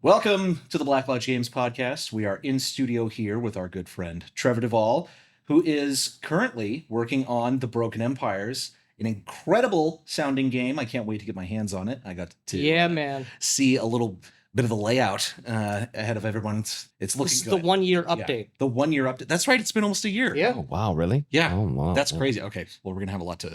Welcome to the Black Lodge Games podcast. We are in studio here with our good friend Trevor Duvall, who is currently working on The Broken Empires, an incredible sounding game. I can't wait to get my hands on it. I got to see a little bit of the layout ahead of everyone. It's looking this is good. The 1 year update. Yeah, the 1 year update. That's right. It's been almost a year. Yeah. Oh, wow. Really? Yeah. Oh, wow. That's crazy. Okay. Well, we're gonna have a lot to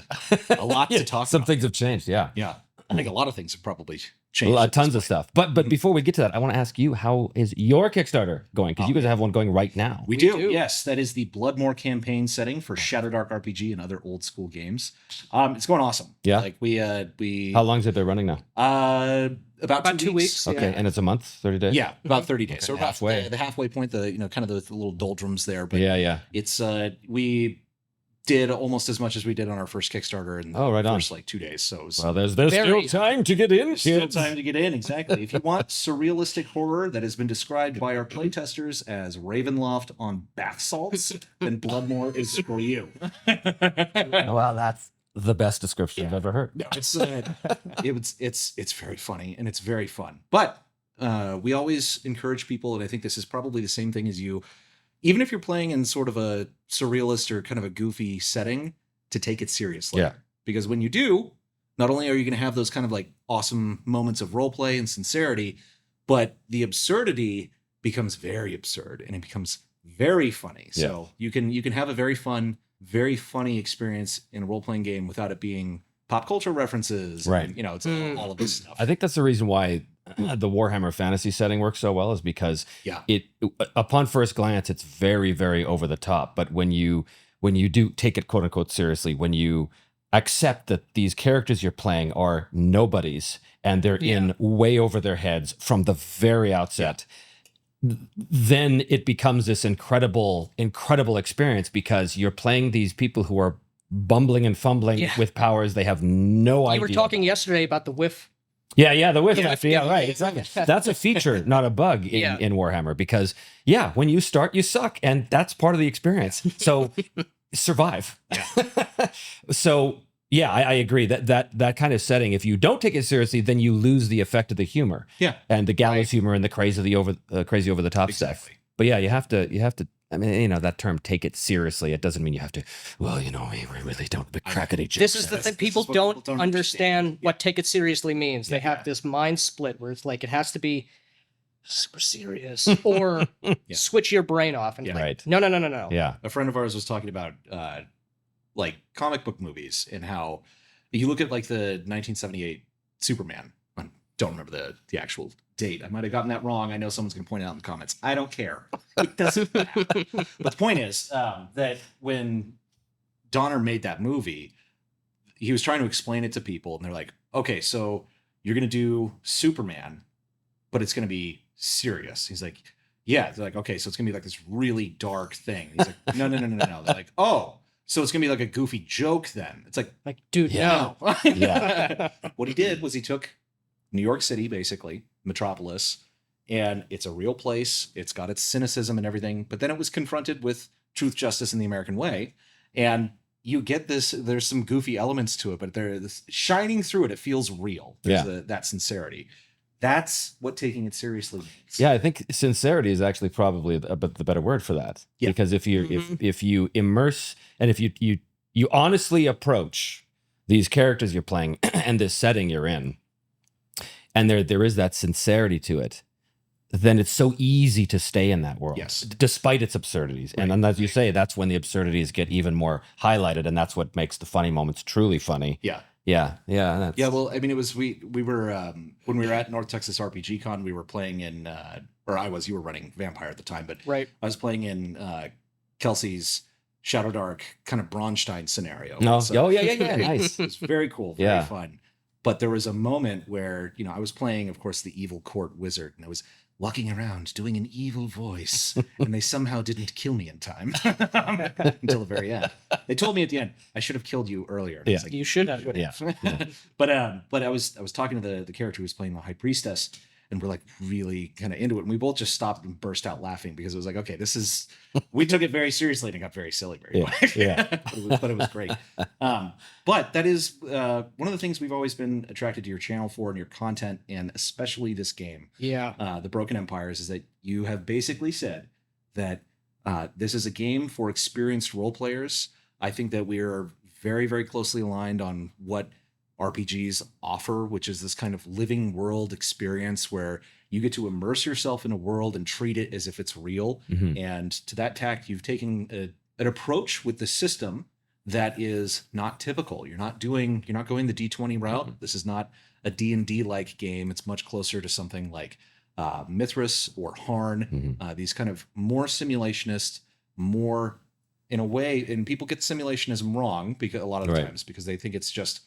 talk about. Some things have changed. Yeah. Yeah. I think a lot of things have probably changed. Tons of stuff. But before we get to that, I want to ask you, how is your Kickstarter going? Because you guys have one going right now. We do. Yes. That is the BloodMoor Campaign Setting for Shadowdark RPG and other old school games. It's going awesome. Yeah. Like we How long has it been running now? About 2 weeks. Okay. And it's a month, 30 days? Yeah, about 30 days. Okay. So we're Halfway. the halfway point, kind of the little doldrums there. But yeah. It's we did almost as much as we did on our first Kickstarter in the first 2 days. So it was, well, there's still time to get in. Still time to get in, exactly. If you want surrealistic horror that has been described by our playtesters as Ravenloft on bath salts, then BloodMoor is for you. Well, that's the best description I've ever heard. No, it's very funny and it's very fun. But we always encourage people, and I think this is probably the same thing as you, even if you're playing in sort of a surrealist or kind of a goofy setting, to take it seriously. Yeah. Because when you do, not only are you going to have those kind of like awesome moments of roleplay and sincerity, but the absurdity becomes very absurd and it becomes very funny. So you can have a very fun, very funny experience in a role-playing game without it being pop culture references. Right. And, it's all of this stuff. I think that's the reason why the Warhammer fantasy setting works so well, is because it, upon first glance, it's very, very over the top. But when you do take it quote unquote seriously, when you accept that these characters you're playing are nobodies and they're in way over their heads from the very outset, then it becomes this incredible experience, because you're playing these people who are bumbling and fumbling with powers they have no idea. You were talking yesterday about the whiff. Yeah, the whiff factor. Yeah, right. Exactly. That's a feature, not a bug in Warhammer, because when you start, you suck, and that's part of the experience. So survive. So I agree that kind of setting, if you don't take it seriously, then you lose the effect of the humor. Yeah, and the gallows humor and the crazy over the top stuff. But you have to. I mean, that term, take it seriously, it doesn't mean you have to, we really don't crack at each other. This is the thing. People don't understand what take it seriously means. They have this mind split where it's like, it has to be super serious or switch your brain off. And no. Yeah. A friend of ours was talking about like comic book movies and how you look at like the 1978 Superman. I don't remember the actual date. I might have gotten that wrong. I know someone's going to point it out in the comments. I don't care. It doesn't matter. But the point is that when Donner made that movie, he was trying to explain it to people, and they're like, okay, so you're going to do Superman, but it's going to be serious. He's like, yeah. They're like, okay, so it's going to be like this really dark thing. He's like, no. They're like, oh, so it's going to be like a goofy joke then. It's like dude, no. What he did was he took New York City, basically, Metropolis, and it's a real place. It's got its cynicism and everything, but then it was confronted with truth, justice, and the American way. And you get this, there's some goofy elements to it, but there's shining through it. It feels real. There's that sincerity. That's what taking it seriously means. Yeah, I think sincerity is actually probably the better word for that. Yeah. Because if you immerse, and if you honestly approach these characters you're playing and this setting you're in, and there is that sincerity to it, then it's so easy to stay in that world, despite its absurdities. Right. And then, as you say, that's when the absurdities get even more highlighted, and that's what makes the funny moments truly funny. Yeah. Well, I mean, it was we were when we were at North Texas RPG Con, we were playing in, you were running Vampire at the time, but I was playing in Kelsey's Shadowdark kind of Braunstein scenario. No, nice. It was very cool, very fun. But there was a moment where, I was playing, of course, the evil court wizard, and I was walking around doing an evil voice, and they somehow didn't kill me in time until the very end. They told me at the end, I should have killed you earlier. Yeah, like, you should have. Yeah. But I was talking to the character who was playing the High Priestess, and we're like really kind of into it. And we both just stopped and burst out laughing because it was like, okay, we took it very seriously and it got very silly very quick. But it was great. But that is one of the things we've always been attracted to your channel for and your content, and especially this game. The Broken Empires, is that you have basically said that this is a game for experienced role players. I think that we are very, very closely aligned on what RPGs offer, which is this kind of living world experience where you get to immerse yourself in a world and treat it as if it's real. And to that tact, you've taken an approach with the system that is not typical. You're not going the D20 route. This is not a D&D like game. It's much closer to something like Mithras or Harn, these kind of more simulationist, more in a way, and people get simulationism wrong because a lot of the times because they think it's just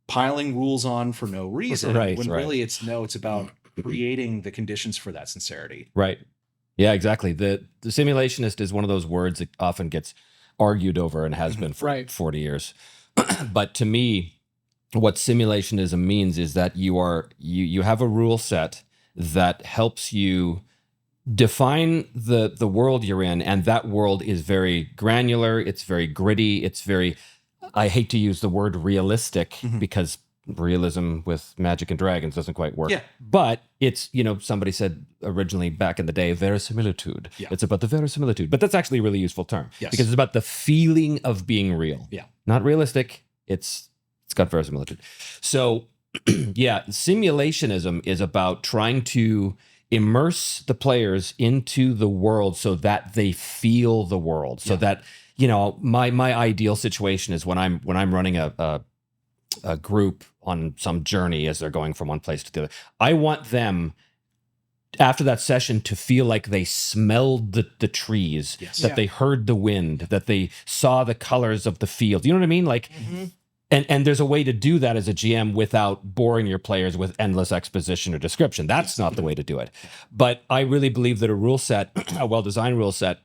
piling rules on for no reason, when really it's about creating the conditions for that sincerity. Right. Yeah, exactly. The simulationist is one of those words that often gets argued over and has been for 40 years. But to me, what simulationism means is that you have a rule set that helps you define the world you're in, and that world is very granular, it's very gritty, it's very, I hate to use the word realistic because realism with Magic and Dragons doesn't quite work. But it's, somebody said originally back in the day, verisimilitude. It's about the verisimilitude. But that's actually a really useful term because it's about the feeling of being real. Not realistic. It's got verisimilitude. So simulationism is about trying to immerse the players into the world so that they feel the world. So that, my ideal situation is when I'm running a group on some journey as they're going from one place to the other. I want them after that session to feel like they smelled the trees, that they heard the wind, that they saw the colors of the field. You know what I mean? Like, and there's a way to do that as a GM without boring your players with endless exposition or description. That's not the way to do it. But I really believe that a rule set, a well-designed rule set,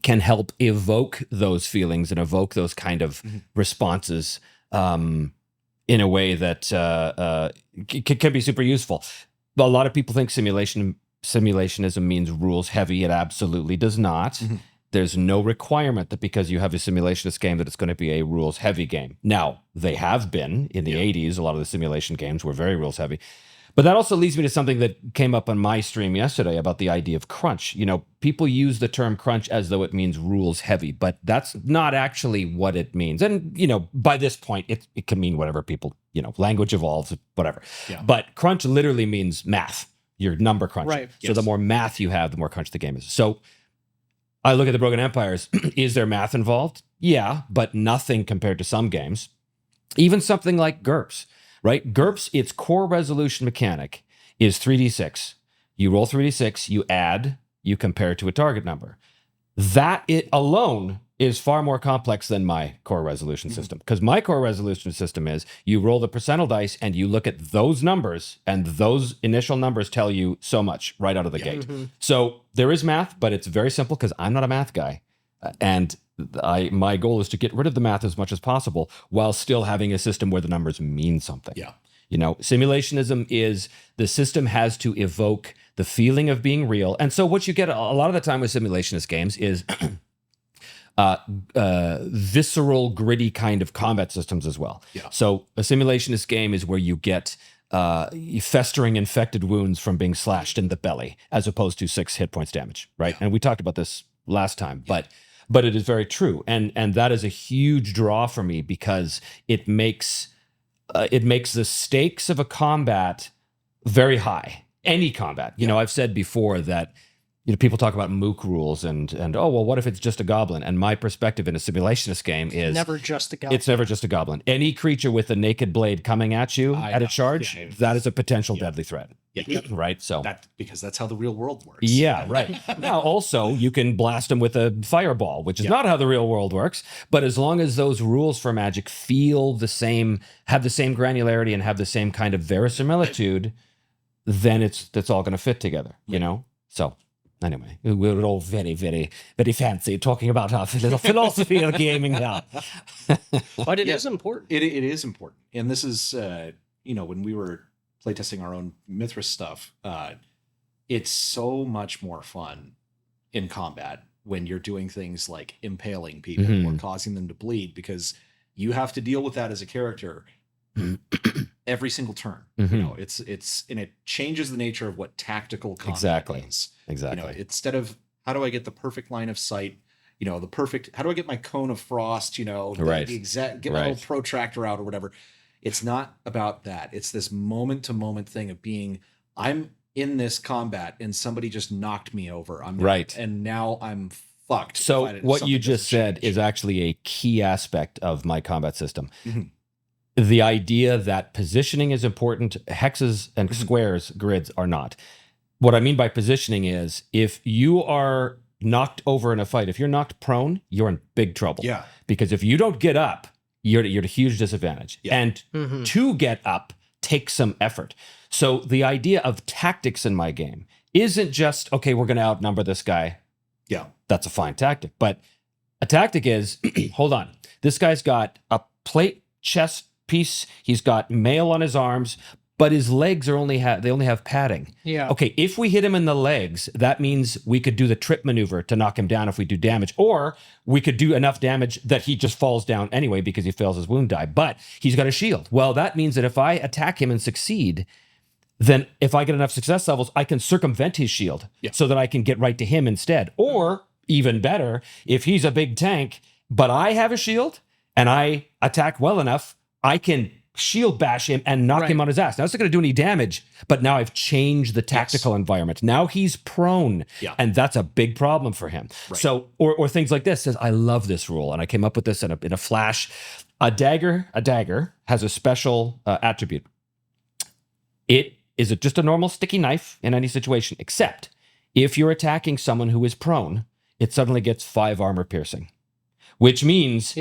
can help evoke those feelings and evoke those kind of responses in a way that can be super useful. A lot of people think simulationism means rules heavy. It absolutely does not. There's no requirement that because you have a simulationist game that it's going to be a rules heavy game. Now, they have been in the 80s. A lot of the simulation games were very rules heavy. But that also leads me to something that came up on my stream yesterday about the idea of crunch. People use the term crunch as though it means rules heavy, but that's not actually what it means. And, by this point, it can mean whatever people, language evolves, whatever. But crunch literally means math. You're number crunching. So the more math you have, the more crunch the game is. So I look at the Broken Empires. Is there math involved? Yeah, but nothing compared to some games. Even something like GURPS. Right? GURPS, its core resolution mechanic is 3d6. You roll 3d6, you add, you compare to a target number. That it alone is far more complex than my core resolution system. Because my core resolution system is you roll the percentile dice and you look at those numbers, and those initial numbers tell you so much right out of the gate. So there is math, but it's very simple because I'm not a math guy. And my goal is to get rid of the math as much as possible while still having a system where the numbers mean something. Simulationism is the system has to evoke the feeling of being real. And so what you get a lot of the time with simulationist games is visceral, gritty kind of combat systems as well. So a simulationist game is where you get festering infected wounds from being slashed in the belly as opposed to 6 hit points damage, right? And we talked about this last time, but it is very true, and that is a huge draw for me because it makes the stakes of a combat very high. Any combat, I've said before that people talk about mook rules and oh well, what if it's just a goblin? And my perspective in a simulationist game is never just a goblin. It's never just a goblin. Any creature with a naked blade coming at you at a charge, that is a potential deadly threat. Right. So because that's how the real world works. Right. Now, also, you can blast them with a fireball, which is not how the real world works. But as long as those rules for Magic feel the same, have the same granularity, and have the same kind of verisimilitude, then that's all going to fit together. So. Anyway, we're all very, very, very fancy talking about our philosophy of gaming now. But it is important. It is important. And this is, when we were playtesting our own Mithras stuff, it's so much more fun in combat when you're doing things like impaling people or causing them to bleed, because you have to deal with that as a character every single turn. You know, it's and it changes the nature of what tactical combat means. Exactly. You know, instead of how do I get the perfect line of sight, you know, how do I get my cone of frost, you know, the exact, get my little protractor out or whatever. It's not about that. It's this moment to moment thing of being, I'm in this combat and somebody just knocked me over. And now I'm fucked. So what you just said is actually a key aspect of my combat system. The idea that positioning is important, hexes and squares, grids are not. What I mean by positioning is if you are knocked over in a fight, if you're knocked prone, you're in big trouble. Yeah. Because if you don't get up, you're at a huge disadvantage. Yeah. And to get up takes some effort. So the idea of tactics in my game isn't just, okay, we're going to outnumber this guy. Yeah. That's a fine tactic. But a tactic is, hold on, this guy's got a plate chest piece. He's got mail on his arms, but his legs are only have padding. Yeah. Okay, if we hit him in the legs, that means we could do the trip maneuver to knock him down if we do damage, or we could do enough damage that he just falls down anyway because he fails his wound die. But he's got a shield. Well, that means that if I attack him and succeed, then if I get enough success levels, I can circumvent his shield so that I can get right to him instead. Or even better, if he's a big tank, but I have a shield and I attack well enough, I can shield bash him and knock him on his ass. Now, it's not going to do any damage, but now I've changed the tactical environment. Now he's prone, and that's a big problem for him. So, or things like this says, I love this rule, and I came up with this in a flash. A dagger has a special attribute. It is just a normal sticky knife in any situation, except if you're attacking someone who is prone, it suddenly gets 5 armor piercing, which means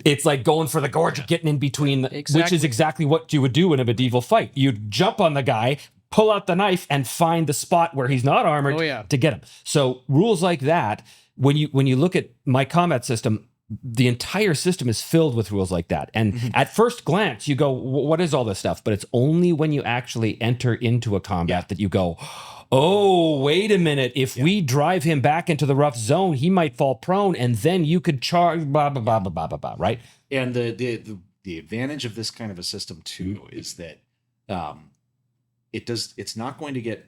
it's like going for the gorge, getting in between, which is exactly what you would do in a medieval fight. You'd jump on the guy, pull out the knife, and find the spot where he's not armored to get him. So rules like that, when you look at my combat system, the entire system is filled with rules like that. And at first glance, you go, what is all this stuff? But it's only when you actually enter into a combat that you go, oh, wait a minute. If we drive him back into the rough zone, he might fall prone, and then you could charge, blah, blah, blah, blah, blah, blah, blah, right? And the advantage of this kind of a system, too, is that it's not going to get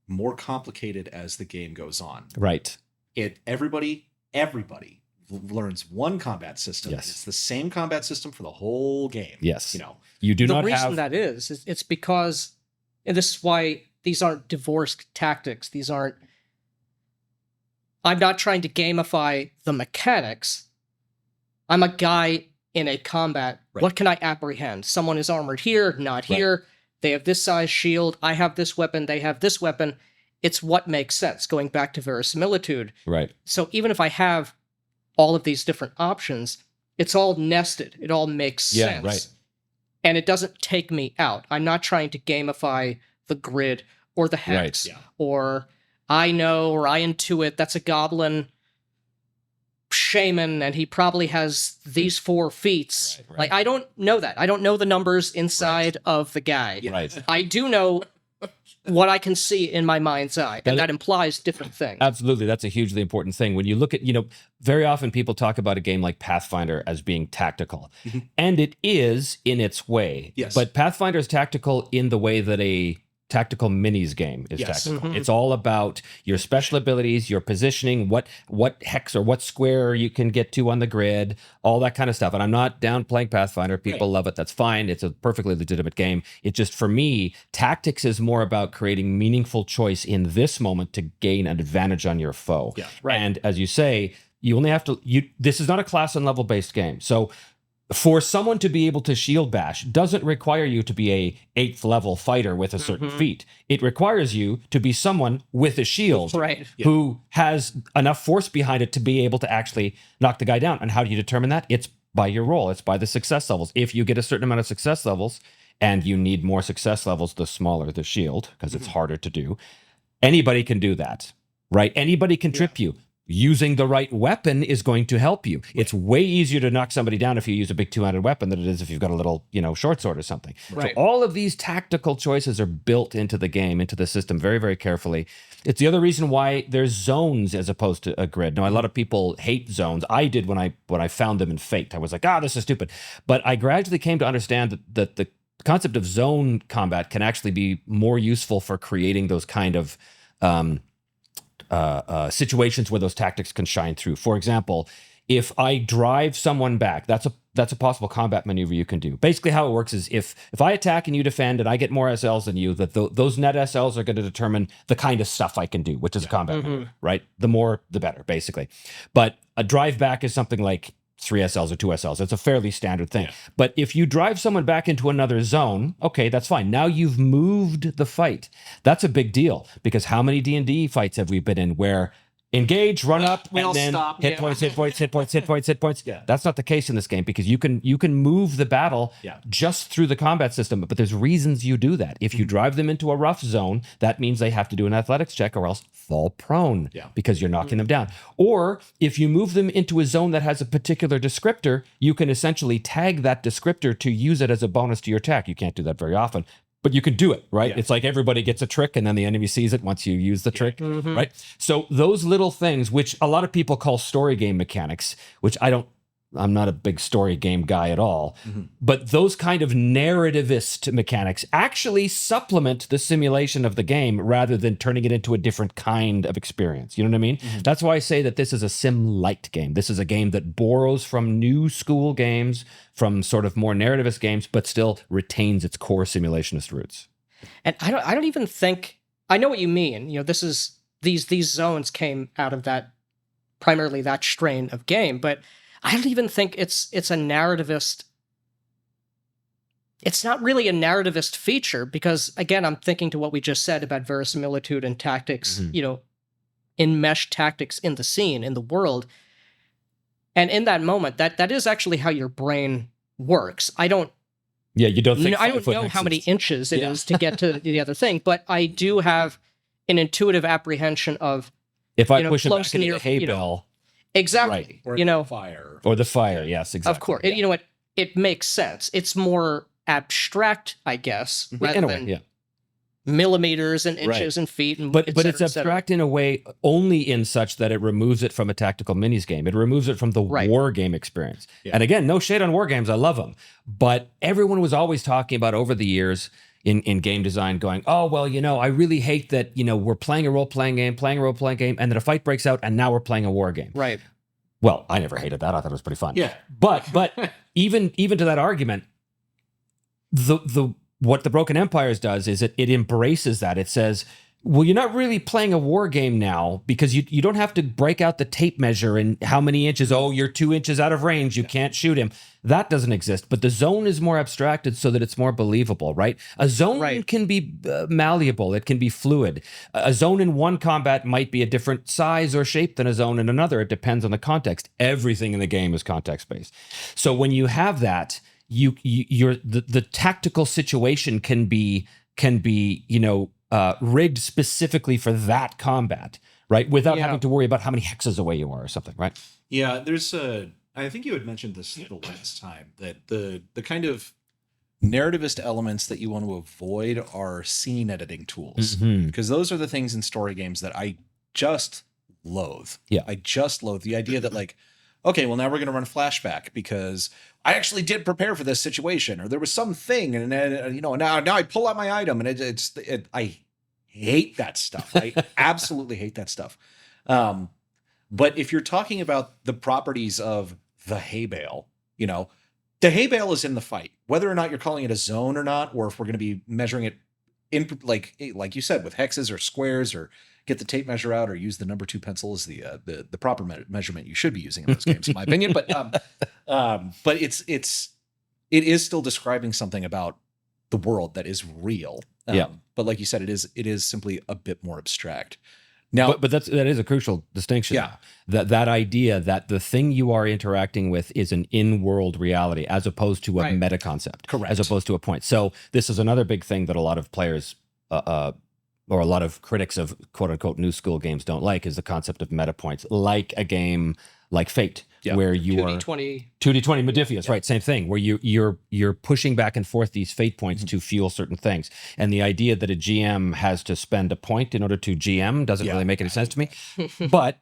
more complicated as the game goes on. Right. Everybody learns one combat system. Yes. It's the same combat system for the whole game. Yes. You know, you do not have... The reason that is it's because, and this is why these aren't divorced tactics. I'm not trying to gamify the mechanics. I'm a guy in a combat. Right. What can I apprehend? Someone is armored here, not here. They have this size shield. I have this weapon. They have this weapon. It's what makes sense, going back to verisimilitude. Right. So even if I have all of these different options, it's all nested. It all makes sense. Yeah, right. And it doesn't take me out. I'm not trying to gamify the grid or the hex, or I know, or I intuit that's a goblin shaman and he probably has these 4 feats. Right. Like, I don't know that. I don't know the numbers inside of the guy. Right. I do know what I can see in my mind's eye, and that implies different things. Absolutely. That's a hugely important thing. When you look at, very often people talk about a game like Pathfinder as being tactical, and it is in its way. Yes. But Pathfinder is tactical in the way that a tactical minis game is tactical. It's all about your special abilities, your positioning, what hex or what square you can get to on the grid, all that kind of stuff. And I'm not downplaying Pathfinder. People love it. That's fine. It's a perfectly legitimate game. It just, for me, tactics is more about creating meaningful choice in this moment to gain an advantage on your foe. Yeah. Right. And as you say, you only have to, this is not a class and level based game. So for someone to be able to shield bash doesn't require you to be a 8th level fighter with a certain feat. It requires you to be someone with a shield who has enough force behind it to be able to actually knock the guy down. And how do you determine that? It's by your roll. It's by the success levels. If you get a certain amount of success levels, and you need more success levels, the smaller the shield, because it's harder to do. Anybody can do that, right? Anybody can trip you. using the right weapon is going to help you. It's way easier to knock somebody down if you use a big two-handed weapon than it is if you've got a little, short sword or something. Right. So all of these tactical choices are built into the game, into the system very, very carefully. It's the other reason why there's zones as opposed to a grid. Now, a lot of people hate zones. I did when I found them in Fate. I was like, this is stupid. But I gradually came to understand that the concept of zone combat can actually be more useful for creating those kind of situations where those tactics can shine through. For example, if I drive someone back, that's a possible combat maneuver you can do. Basically, how it works is if I attack and you defend and I get more SLs than you, those net SLs are going to determine the kind of stuff I can do, which is a combat maneuver, right? The more, the better, basically. But a drive back is something like 3 SLs or 2 SLs. It's a fairly standard thing. Yeah. But if you drive someone back into another zone, okay, that's fine. Now you've moved the fight. That's a big deal because how many D&D fights have we been in where engage, run up, and then stop. Hit points. Yeah. That's not the case in this game because you can move the battle just through the combat system, but there's reasons you do that. If you drive them into a rough zone, that means they have to do an athletics check or else fall prone because you're knocking them down. Or if you move them into a zone that has a particular descriptor, you can essentially tag that descriptor to use it as a bonus to your attack. You can't do that very often. But you can do it, right? Yeah. It's like everybody gets a trick and then the enemy sees it once you use the trick, right? So those little things, which a lot of people call story game mechanics, which I'm not a big story game guy at all, but those kind of narrativist mechanics actually supplement the simulation of the game rather than turning it into a different kind of experience. You know what I mean? That's why I say that this is a sim-light game. This is a game that borrows from new school games, from sort of more narrativist games, but still retains its core simulationist roots. And I don't even think, I know what you mean. These zones came out of that, primarily that strain of game, but I don't even think it's a narrativist. It's not really a narrativist feature because, again, I'm thinking to what we just said about verisimilitude and tactics, enmeshed tactics in the scene, in the world. And in that moment, that is actually how your brain works. I don't know how many inches it is to get to the other thing, but I do have an intuitive apprehension of if I push it back into the hay bale. Exactly. Right. Or the fire. Or the fire, yes, exactly. Of course. It makes sense. It's more abstract, I guess, rather than millimeters and inches and feet. And but it's abstract in a way only in such that it removes it from a tactical minis game. It removes it from the war game experience. Yeah. And again, no shade on war games. I love them. But everyone was always talking about over the years in game design going, oh, well, I really hate that, we're playing a role-playing game, and then a fight breaks out, and now we're playing a war game. Right. Well, I never hated that. I thought it was pretty fun. Yeah. But even to that argument, what the Broken Empires does is it embraces that. It says, well, you're not really playing a war game now because you don't have to break out the tape measure and how many inches. Oh, you're 2 inches out of range. You can't shoot him. That doesn't exist. But the zone is more abstracted so that it's more believable, right? A zone can be malleable. It can be fluid. A zone in one combat might be a different size or shape than a zone in another. It depends on the context. Everything in the game is context-based. So when you have that, the tactical situation can be rigged specifically for that combat, right? Without having to worry about how many hexes away you are or something, right? Yeah, I think you had mentioned this the last time, that the kind of narrativist elements that you want to avoid are scene editing tools. Because those are the things in story games that I just loathe. Yeah. I just loathe the idea that okay, well, now we're going to run a flashback because I actually did prepare for this situation, or there was something, and now I pull out my item, and I hate that stuff. I absolutely hate that stuff. But if you're talking about the properties of the hay bale, the hay bale is in the fight, whether or not you're calling it a zone or not, or if we're going to be measuring it in like you said, with hexes or squares, or get the tape measure out, or use the number 2 pencil as the proper measurement you should be using in those games, in my opinion. But it is still describing something about the world that is real. But like you said, it is simply a bit more abstract. Now, but that is a crucial distinction. Yeah. That idea that the thing you are interacting with is an in-world reality as opposed to a meta concept. Correct. As opposed to a point. So this is another big thing that a lot of players or a lot of critics of quote unquote new school games don't like is the concept of meta points, like a game like Fate, where you are 2d20. 2d20 Modifius, right? Same thing, where you're pushing back and forth these fate points to fuel certain things. And the idea that a GM has to spend a point in order to GM doesn't really make any sense to me. But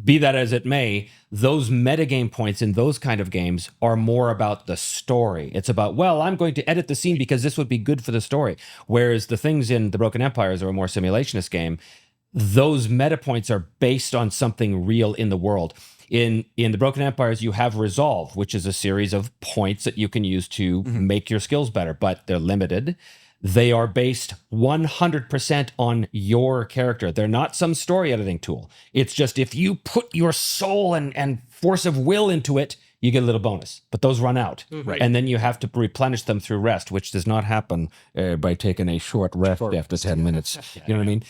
be that as it may, those metagame points in those kind of games are more about the story. It's about, well, I'm going to edit the scene because this would be good for the story. Whereas the things in the Broken Empires are a more simulationist game. Those meta points are based on something real in the world. In the Broken Empires, you have Resolve, which is a series of points that you can use to make your skills better, but they're limited. They are based 100% on your character. They're not some story editing tool. It's just if you put your soul and force of will into it, you get a little bonus. But those run out. Right. And then you have to replenish them through rest, which does not happen by taking a short rest after 10 minutes. You know what I mean?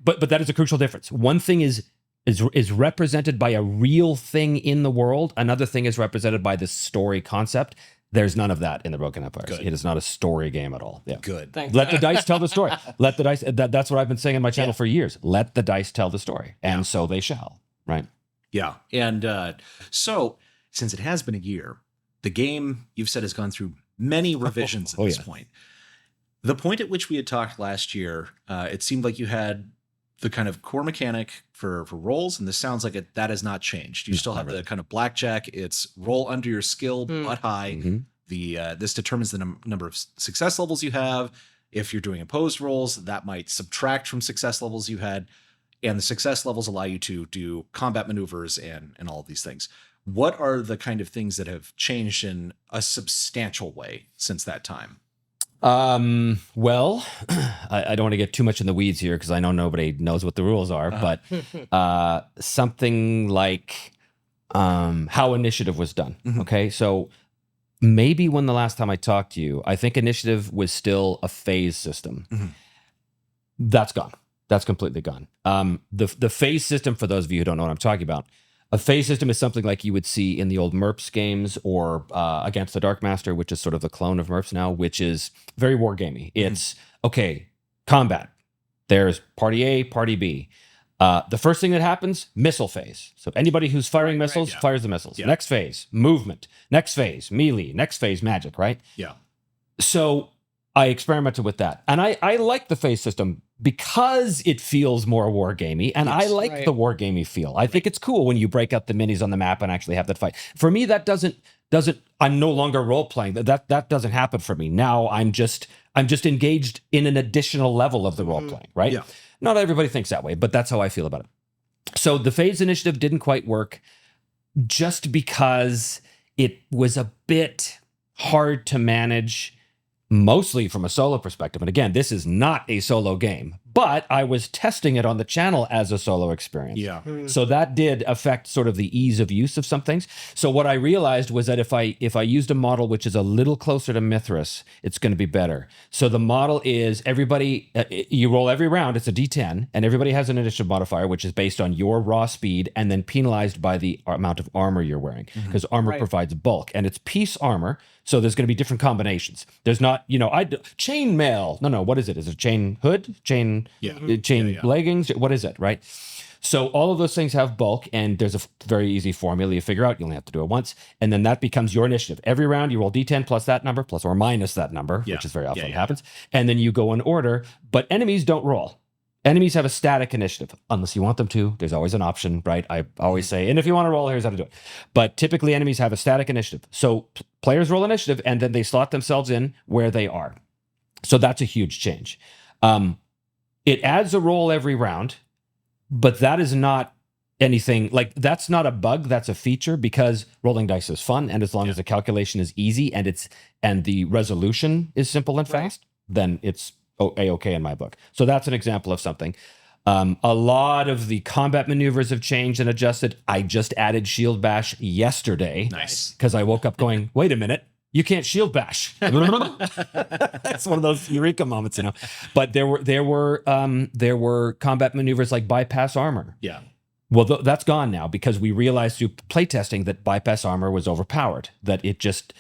But that is a crucial difference. One thing is represented by a real thing in the world. Another thing is represented by the story concept. There's none of that in the Broken Empires. Good. It is not a story game at all. Yeah. Good. Thanks. Let the dice tell the story. Let the dice. That's what I've been saying on my channel for years. Let the dice tell the story, and so they shall. Right. Yeah. And so, since it has been a year, the game, you've said, has gone through many revisions at this point. The point at which we had talked last year, it seemed like you had the kind of core mechanic for rolls, and this sounds like that has not changed. You still have the kind of blackjack. It's roll under your skill, but high. This determines the number of success levels you have. If you're doing opposed rolls, that might subtract from success levels you had. And the success levels allow you to do combat maneuvers and all of these things. What are the kind of things that have changed in a substantial way since that time? Well, I don't want to get too much in the weeds here because I know nobody knows what the rules are, but something like how initiative was done. Okay, so maybe when the last time I talked to you, I think initiative was still a phase system. That's gone. That's completely gone. The phase system, for those of you who don't know what I'm talking about, a phase system is something like you would see in the old MERPS games or Against the Dark Master, which is sort of the clone of MERPS now, which is very wargamey. It's, okay, combat. There's party A, party B. The first thing that happens, missile phase. So anybody who's firing missiles fires the missiles. Next phase, movement. Next phase, melee. Next phase, magic, right? Yeah. So I experimented with that. And I like the phase system because it feels more wargamey, and I like the wargamey feel. I think it's cool when you break out the minis on the map and actually have that fight. For me, that doesn't. I'm no longer role playing. That doesn't happen for me. Now I'm just engaged in an additional level of the role playing. Right? Yeah. Not everybody thinks that way, but that's how I feel about it. So the phase initiative didn't quite work, just because it was a bit hard to manage. Mostly from a solo perspective. And again, this is not a solo game, but I was testing it on the channel as a solo experience. Yeah. So that did affect sort of the ease of use of some things. So what I realized was that if I used a model which is a little closer to Mithras, it's going to be better. So the model is everybody, you roll every round, it's a D10, and everybody has an initiative modifier, which is based on your raw speed and then penalized by the amount of armor you're wearing, because armor provides bulk, and it's piece armor. So there's going to be different combinations. There's not, chain mail. No. What is it? Is it chain hood? Chain leggings? What is it? Right. So all of those things have bulk, and there's a very easy formula you figure out. You only have to do it once, and then that becomes your initiative. Every round you roll D10 plus that number, plus or minus that number, which is very often what happens, and then you go in order. But enemies don't roll. Enemies have a static initiative, unless you want them to. There's always an option, right? I always say, and if you want to roll, here's how to do it. But typically enemies have a static initiative. So players roll initiative, and then they slot themselves in where they are. So that's a huge change. It adds a roll every round, but that is not anything, like, that's not a bug, that's a feature, because rolling dice is fun, and as long as the calculation is easy and the resolution is simple and fast, then it's A-okay in my book. So that's an example of something. A lot of the combat maneuvers have changed and adjusted. I just added shield bash yesterday. Nice. Because I woke up going, wait a minute, you can't shield bash. That's one of those eureka moments, But there were combat maneuvers like bypass armor. Yeah. Well, that's gone now, because we realized through playtesting that bypass armor was overpowered. That it just,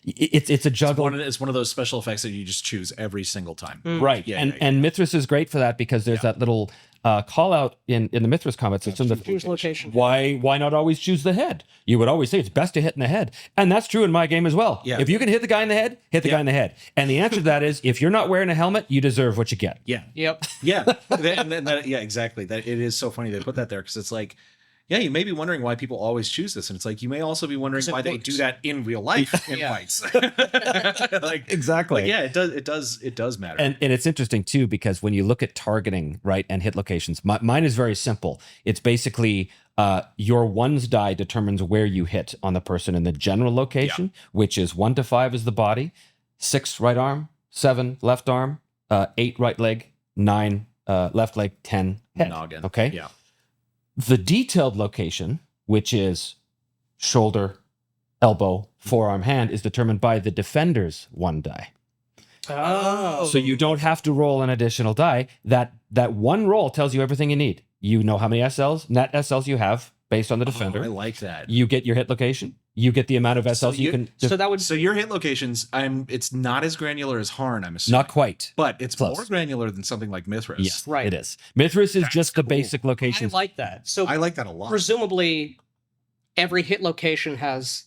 it's a juggle. It's one of those special effects that you just choose every single time. Right. And Mithras is great for that because there's that little call out in the Mithras combat system that choose location. Why not always choose the head? You would always say it's best to hit in the head. And that's true in my game as well. Yeah. If you can hit the guy in the head, hit the guy in the head. And the answer to that is if you're not wearing a helmet, you deserve what you get. Yeah. Yep. Yeah. Yeah, exactly. That it is so funny they put that there because it's like, yeah, you may be wondering why people always choose this, and it's like you may also be wondering why they do that in real life in fights. Like exactly. Like, yeah, it does matter. And it's interesting too because when you look at targeting, right, and hit locations, mine is very simple. It's basically your ones die determines where you hit on the person in the general location, which is 1 to 5 is the body, 6 right arm, 7 left arm, 8 right leg, 9 left leg, 10 head. Noggin. Okay. Yeah. The detailed location, which is shoulder, elbow, forearm, hand, is determined by the defender's 1 die. Oh. So you don't have to roll an additional die. That one roll tells you everything you need. You know how many net SLs you have based on the defender. I like that. You get your hit location. You get the amount of SLs you can. So your hit locations. It's not as granular as Harn. I'm assuming. Not quite, but it's close. more granular than something like Mithras. Yes, right. It is. Mithras is just the basic locations. I like that. So I like that a lot. Presumably, every hit location has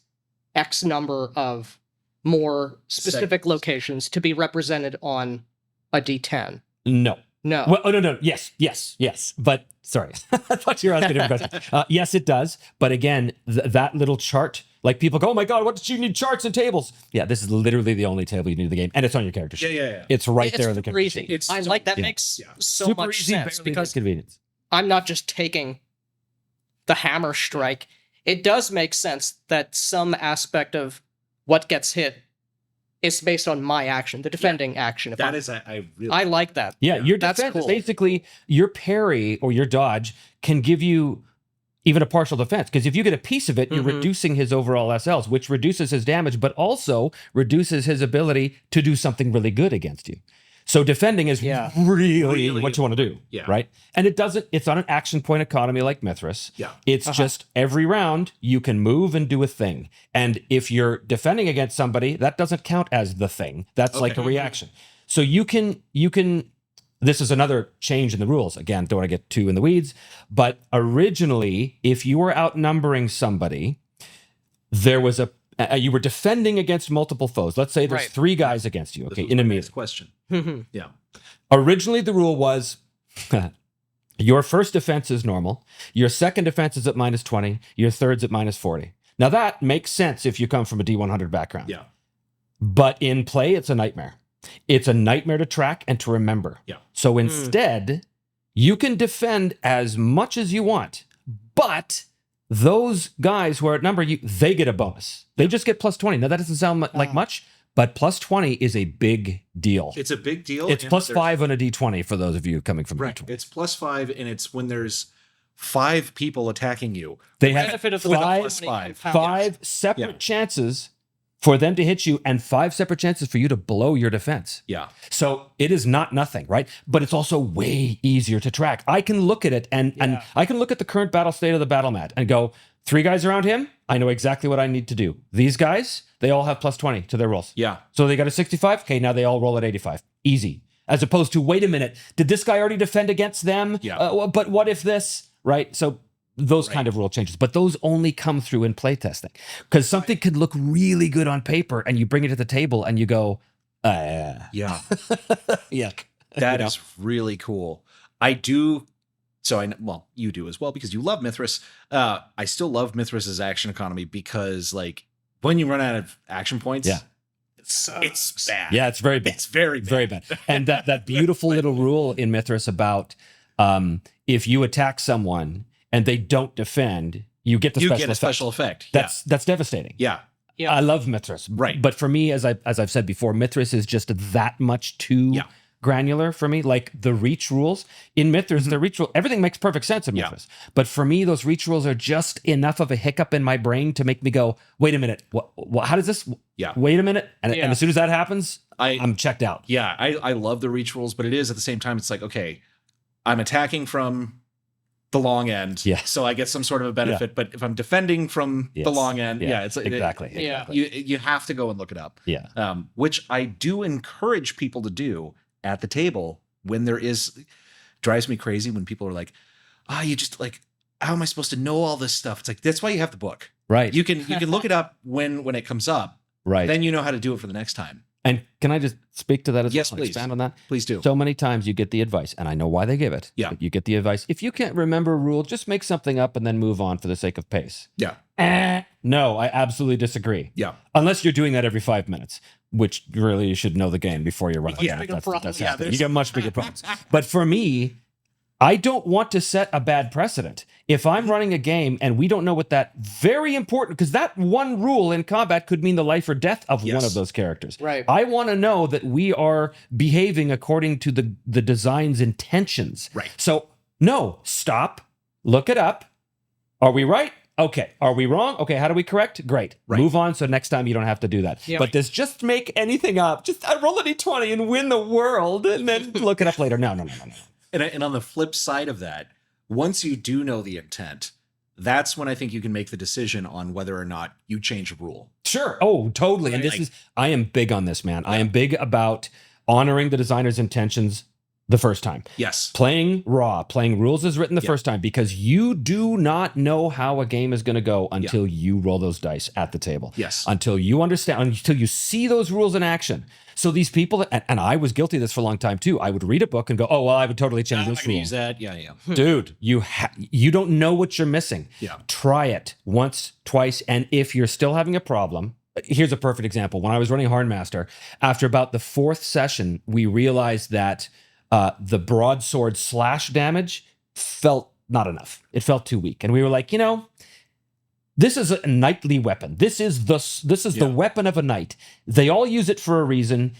X number of more specific locations to be represented on a D10. No. No. Well, oh, no. Yes. But sorry, I thought you were asking a different question. Yes, it does. But again, that little chart, like people go, oh my God, what did you need charts and tables? Yeah, this is literally the only table you need in the game. And it's on your character sheet. Yeah. It's right there in the character easy. sheet. I like that makes so super much easy, sense because convenience. I'm not just taking the hammer strike. It does make sense that some aspect of what gets hit is based on my action, the defending action. I like that. Yeah, your that's defense, cool. basically, your parry or your dodge can give you even a partial defense. Because if you get a piece of it, you're reducing his overall SLs, which reduces his damage, but also reduces his ability to do something really good against you. So defending is really what you want to do, right? And it's not an action point economy like Mithras. Yeah. It's just every round you can move and do a thing. And if you're defending against somebody, that doesn't count as the thing. That's like a reaction. So you can, this is another change in the rules. Again, don't want to get too in the weeds, but originally, if you were outnumbering somebody, there was you were defending against multiple foes. Let's say there's 3 guys against you, okay, in a melee. Question. Yeah. Originally, the rule was your first defense is normal, your second defense is at -20, your third's at -40. Now, that makes sense if you come from a D100 background. Yeah. But in play, it's a nightmare. It's a nightmare to track and to remember. Yeah. So instead, you can defend as much as you want, but those guys who are outnumber you, they get a bonus. They just get +20. Now, that doesn't sound like much, but +20 is a big deal. It's a big deal. It's +5 on a D20 for those of you coming from D20. It's +5, and it's when there's 5 people attacking you. They have benefit of the five separate chances for them to hit you and 5 separate chances for you to blow your defense. Yeah. So it is not nothing, right? But it's also way easier to track. I can look at it and I can look at the current battle state of the battle mat and go, 3 guys around him, I know exactly what I need to do. These guys, they all have +20 to their rolls. Yeah. So they got a 65. Okay, now they all roll at 85. Easy. As opposed to, wait a minute, did this guy already defend against them? Yeah. But what if this, right? So those kind of rule changes, but those only come through in playtesting because something could look really good on paper and you bring it to the table and you go, yeah, yeah, that is really cool. I do. So you do as well because you love Mithras. I still love Mithras's action economy because like when you run out of action points, it's bad. Yeah, it's very bad. It's very bad. Very bad. And that beautiful little rule in Mithras about if you attack someone and they don't defend, you get the special effect. That's devastating. Yeah. I love Mithras. Right. But for me, as I've said before, Mithras is just that much too granular for me. Like the reach rules in Mithras, the reach rule, everything makes perfect sense in Mithras. But for me, those reach rules are just enough of a hiccup in my brain to make me go, wait a minute, what how does this? Yeah. Wait a minute. And as soon as that happens, I'm checked out. Yeah. I love the reach rules, but it is at the same time, it's like, okay, I'm attacking from the long end. Yeah. So I get some sort of a benefit. But if I'm defending from the long end, it's exactly. You have to go and look it up. Yeah. Which I do encourage people to do at the table when there is. Drives me crazy when people are like, you just like, how am I supposed to know all this stuff? It's like, that's why you have the book. Right. You can look it up when it comes up. Right. Then you know how to do it for the next time. And can I just speak to that as well? Yes, please. Expand on that? Please do. So many times you get the advice, and I know why they give it. Yeah. But you get the advice. If you can't remember a rule, just make something up and then move on for the sake of pace. Yeah. No, I absolutely disagree. Yeah. Unless you're doing that every 5 minutes, which really you should know the game before you run it. Yeah, That's happening. You get much bigger problems. But for me, I don't want to set a bad precedent. If I'm running a game and we don't know what that very important, because that one rule in combat could mean the life or death of one of those characters. Right. I want to know that we are behaving according to the design's intentions. Right. So no, stop, look it up. Are we right? Okay. Are we wrong? Okay. How do we correct? Great. Right. Move on. So next time you don't have to do that. Yeah. But this just make anything up. Just roll a d20 and win the world and then look it up later. No. And on the flip side of that, once you do know the intent, that's when I think you can make the decision on whether or not you change a rule. Sure. Oh, totally. And I am big on this, man. I am big about honoring the designer's intentions the first time. Yes. Playing raw, playing rules as written the first time, because you do not know how a game is going to go until you roll those dice at the table. Yes. Until you understand, until you see those rules in action. So these people, and I was guilty of this for a long time too. I would read a book and go, "Oh well, I would totally change this rule." Use that. Yeah. Dude, you don't know what you're missing. Yeah. Try it once, twice, and if you're still having a problem, here's a perfect example. When I was running Hornmaster, after about the 4th session, we realized that the broadsword slash damage felt not enough. It felt too weak, and we were like, this is a knightly weapon. This is the weapon of a knight. They all use it for a reason.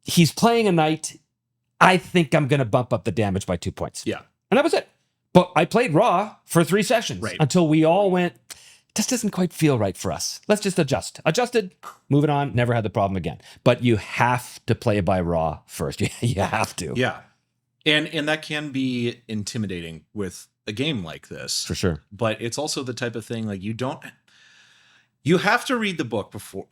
He's playing a knight. I think I'm going to bump up the damage by 2 points. Yeah. And that was it. But I played raw for 3 sessions until we all went, this doesn't quite feel right for us. Let's just adjust. Adjusted, moving on, never had the problem again. But you have to play by raw first. You have to. Yeah. And that can be intimidating with a game like this. For sure. But it's also the type of thing like you have to read the book before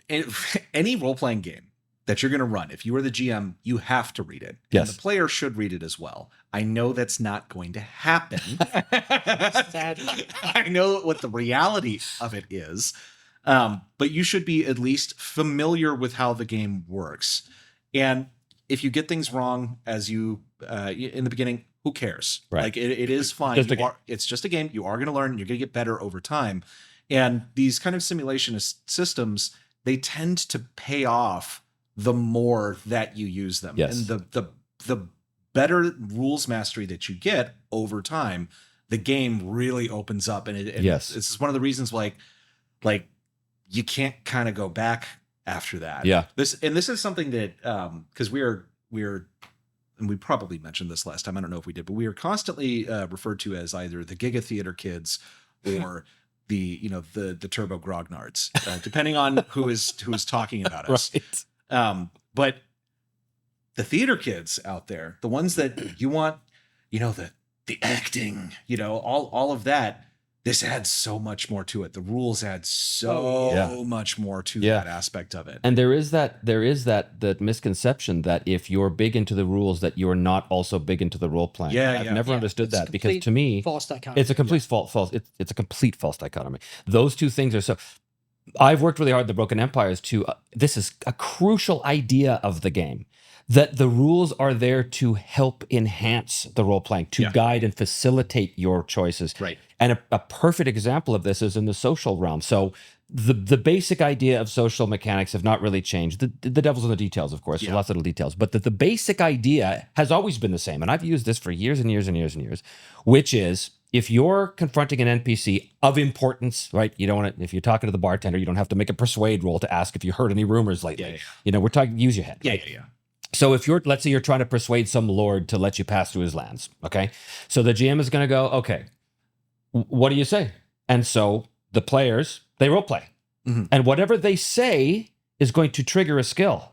any role-playing game that you're going to run. If you are the GM, you have to read it. Yes. And the player should read it as well. I know that's not going to happen. I know what the reality of it is. But you should be at least familiar with how the game works. And if you get things wrong as you in the beginning, who cares? Right. Like it is fine. It's just a game. You are going to learn. You're going to get better over time. And these kind of simulationist systems, they tend to pay off the more that you use them. Yes. And the better rules mastery that you get over time, the game really opens up. And it's one of the reasons like you can't kind of go back after that. Yeah. This is something that because we're and we probably mentioned this last time. I don't know if we did, but we are constantly referred to as either the Giga Theater kids or the Turbo Grognards, depending on who is talking about us. Right. But the theater kids out there, the ones that you want, the acting, all of that. This adds so much more to it. The rules add so much more to that aspect of it. And there is that misconception that if you're big into the rules, that you're not also big into the role playing. I've never understood that, because to me, false dichotomy. It's a complete false. It's a complete false dichotomy. Those two things are so. I've worked really hard at the Broken Empires to. This is a crucial idea of the game. That the rules are there to help enhance the role playing, to guide and facilitate your choices. Right. And a perfect example of this is in the social realm. So the basic idea of social mechanics have not really changed. The devil's in the details, of course. There's lots of little details. But the basic idea has always been the same. And I've used this for years and years and years and years, which is if you're confronting an NPC of importance, right? You don't want to, if you're talking to the bartender, you don't have to make a persuade roll to ask if you heard any rumors lately. We're talking, use your head. Yeah. So if let's say you're trying to persuade some lord to let you pass through his lands, okay? So the GM is going to go, okay, what do you say? And so the players, they role play. Mm-hmm. And whatever they say is going to trigger a skill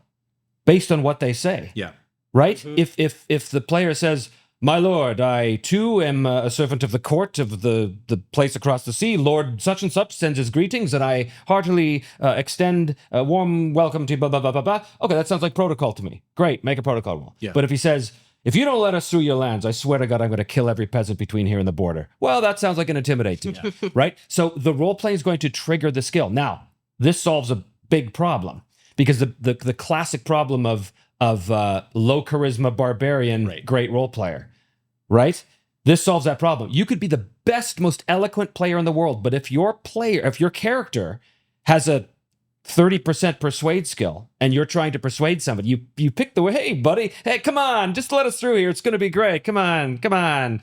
based on what they say. Yeah. Right? Mm-hmm. If the player says, My lord, I too am a servant of the court of the place across the sea. Lord such and such sends his greetings, and I heartily extend a warm welcome to blah, blah, blah, blah, blah. Okay, that sounds like protocol to me. Great, make a protocol rule. Yeah. But if he says, if you don't let us through your lands, I swear to God, I'm going to kill every peasant between here and the border. Well, that sounds like an intimidate to me, right? So the role play is going to trigger the skill. Now, this solves a big problem because the classic problem of low charisma barbarian, great role player, right? This solves that problem. You could be the best, most eloquent player in the world, but if your character has a 30% persuade skill and you're trying to persuade somebody, you pick the way, hey buddy, hey, come on, just let us through here. It's going to be great. Come on.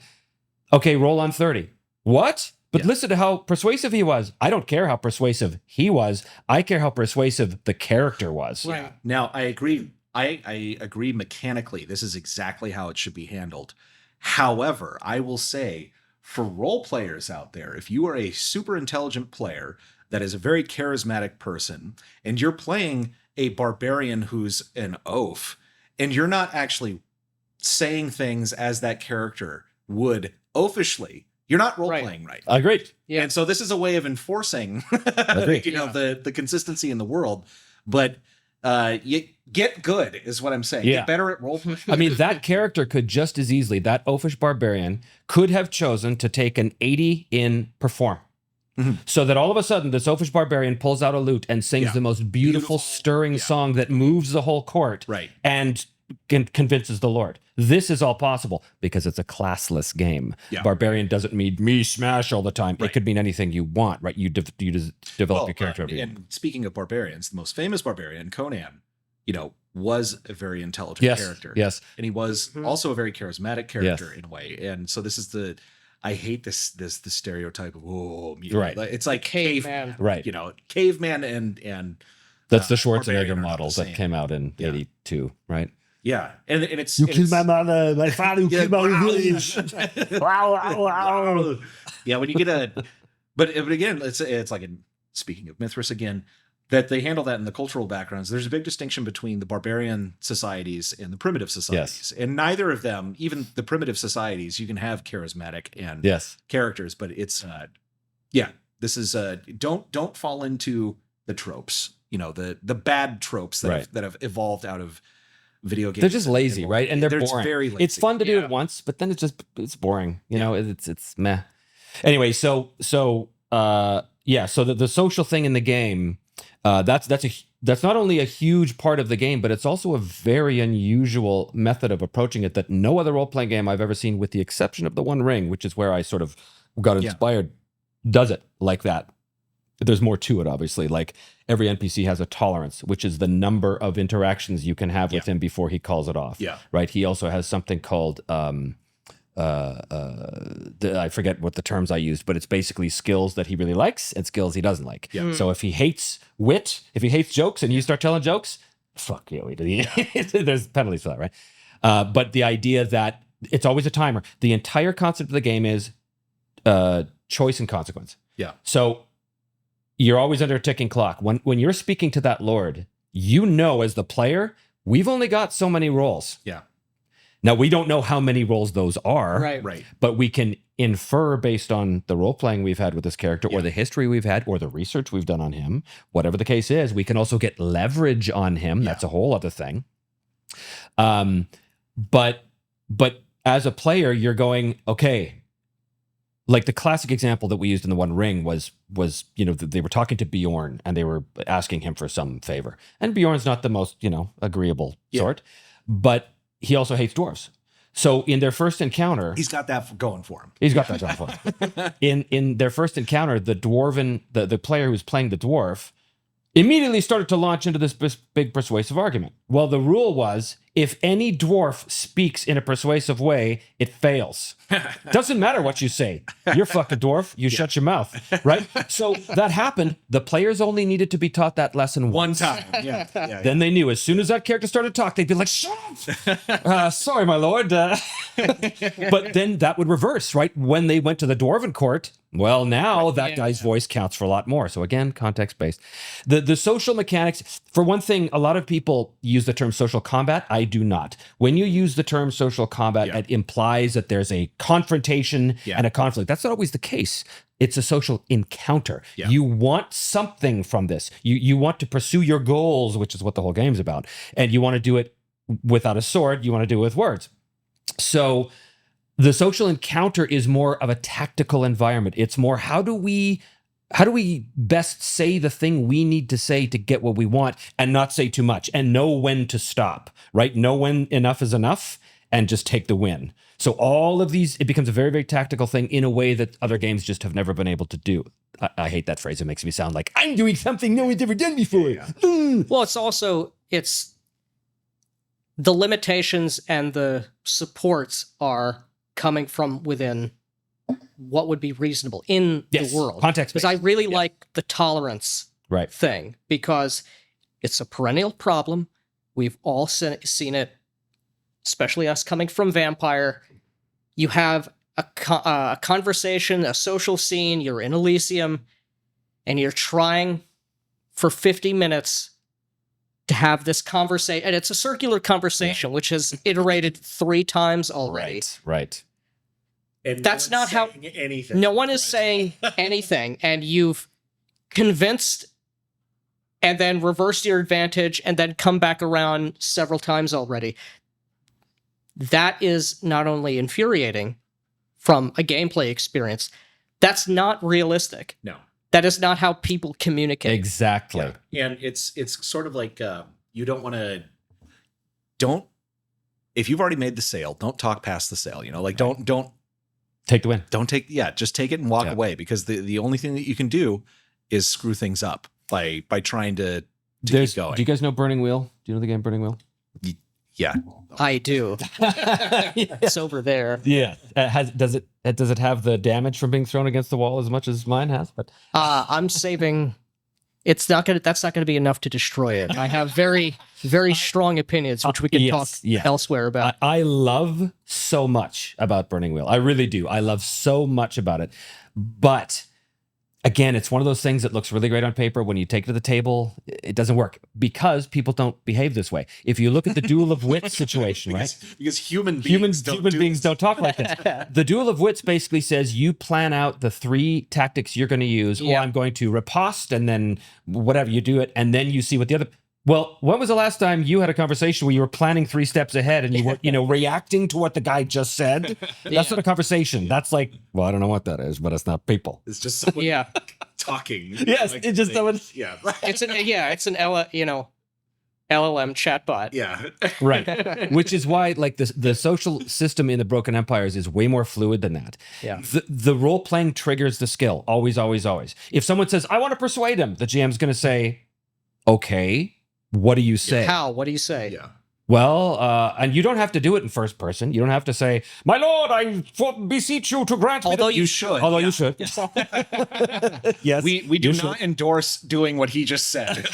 Okay, roll on 30. What? But listen to how persuasive he was. I don't care how persuasive he was. I care how persuasive the character was. Right. Now, I agree. I agree mechanically. This is exactly how it should be handled. However, I will say for role players out there, if you are a super intelligent player that is a very charismatic person and you're playing a barbarian who's an oaf and you're not actually saying things as that character would oafishly, you're not role-playing right. Agreed. Yeah. And so this is a way of enforcing the consistency in the world. But you get good is what I'm saying. Yeah. Get better at role-playing. I mean, that character could just as easily, that oafish barbarian, could have chosen to take an 80 in perform. Mm-hmm. So that all of a sudden, this oafish barbarian pulls out a lute and sings the most beautiful stirring song that moves the whole court. Right. And convinces the Lord. This is all possible because it's a classless game. Yeah. Barbarian doesn't mean me smash all the time. Right. It could mean anything you want, right? You develop your character. And speaking of barbarians, the most famous barbarian, Conan, was a very intelligent character. Yes. And he was also a very charismatic character in a way. And so this is I hate the stereotype of right. It's like caveman, right? Caveman and that's the Schwarzenegger model that came out in '82, right? Yeah, and it's you killed my mother, my father, you killed my village. Wow. Yeah, when you get but again, it's like speaking of Mithras again, that they handle that in the cultural backgrounds. There's a big distinction between the barbarian societies and the primitive societies, and neither of them, even the primitive societies, you can have charismatic and characters, but it's this is don't fall into the tropes, the bad tropes that have evolved out of video games. They're just lazy, right? And they're boring. Very lazy. It's fun to do it once, but then it's boring. It's meh. Anyway, so the social thing in the game, that's not only a huge part of the game, but it's also a very unusual method of approaching it that no other role-playing game I've ever seen, with the exception of The One Ring, which is where I sort of got inspired, does it like that. There's more to it, obviously. Like every NPC has a tolerance, which is the number of interactions you can have with him before he calls it off. Yeah. Right. He also has something called I forget what the terms I used, but it's basically skills that he really likes and skills he doesn't like. Yeah. So if he hates wit, if he hates jokes, and you start telling jokes, fuck you. There's penalties for that, right? But the idea that it's always a timer. The entire concept of the game is choice and consequence. Yeah. So you're always under a ticking clock. When you're speaking to that Lord, as the player, we've only got so many rolls. Yeah. Now, we don't know how many rolls those are. Right. But we can infer based on the role-playing we've had with this character, or the history we've had, or the research we've done on him, whatever the case is. We can also get leverage on him. Yeah. That's a whole other thing. But as a player, you're going, okay, like the classic example that we used in The One Ring was they were talking to Bjorn and they were asking him for some favor. And Bjorn's not the most, agreeable sort, but he also hates dwarves. So in their first encounter, he's got that going for him. In their first encounter, the player who's playing the dwarf immediately started to launch into this big persuasive argument. Well, the rule was, if any dwarf speaks in a persuasive way, it fails. Doesn't matter what you say. You're fucking dwarf. You shut your mouth, right? So that happened. The players only needed to be taught that lesson one time. Then they knew as soon as that character started to talk, they'd be like, shut up. Sorry, my lord. But then that would reverse, right? When they went to the dwarven court, Well, now that guy's voice counts for a lot more. So again, context based. The social mechanics, for one thing, a lot of people use the term social combat. I do not. When you use the term social combat, it implies that there's a confrontation and a conflict. That's not always the case. It's a social encounter. Yeah. You want something from this. You want to pursue your goals, which is what the whole game's about. And you want to do it without a sword. You want to do it with words. So the social encounter is more of a tactical environment. It's more, how do we best say the thing we need to say to get what we want and not say too much and know when to stop, right? Know when enough is enough and just take the win. So all of these, it becomes a very, very tactical thing in a way that other games just have never been able to do. I hate that phrase. It makes me sound like I'm doing something no one's ever done before. Well, it's the limitations and the supports are coming from within what would be reasonable in the world. Context. Because I really like the tolerance thing, because it's a perennial problem. We've all seen it, especially us coming from Vampire. You have a conversation, a social scene, you're in Elysium, and you're trying for 50 minutes to have this conversation, and it's a circular conversation, which has iterated 3 times already. Right. And that's not how anything. No one is saying anything, and you've convinced and then reversed your advantage and then come back around several times already. That is not only infuriating from a gameplay experience, that's not realistic. No. That is not how people communicate. Exactly. Yeah. And it's sort of like you don't want to if you've already made the sale, don't talk past the sale, like don't take the win. Just take it and walk away, because the only thing that you can do is screw things up by trying to keep going. Do you guys know Burning Wheel? Do you know the game Burning Wheel? Yeah. I do. It's over there. Yeah. Does it have the damage from being thrown against the wall as much as mine has? But I'm saving. That's not gonna be enough to destroy it. I have very, very strong opinions, which we can talk elsewhere about. I love so much about Burning Wheel. I really do. I love so much about it. But again, it's one of those things that looks really great on paper. When you take it to the table, it doesn't work because people don't behave this way. If you look at the Duel of Wits situation, because human beings don't talk like this. The Duel of Wits basically says you plan out the 3 tactics you're going to use, or I'm going to riposte, and then whatever you do it, and then you see what the other. Well, when was the last time you had a conversation where you were planning 3 steps ahead and you were, reacting to what the guy just said? That's not a conversation. That's like, well, I don't know what that is, but it's not people. It's just someone talking. Yes, it's just someone. Yeah. It's an LLM chatbot. Yeah. Right. Which is why, like, the social system in the Broken Empires is way more fluid than that. Yeah. The role playing triggers the skill. Always, always, always. If someone says, I want to persuade him, the GM's going to say, okay. What do you say? How? What do you say? Yeah. Well, and you don't have to do it in first person. You don't have to say, my lord, I beseech you to grant Although me. You should. Although you should. Yes. We do not endorse doing what he just said.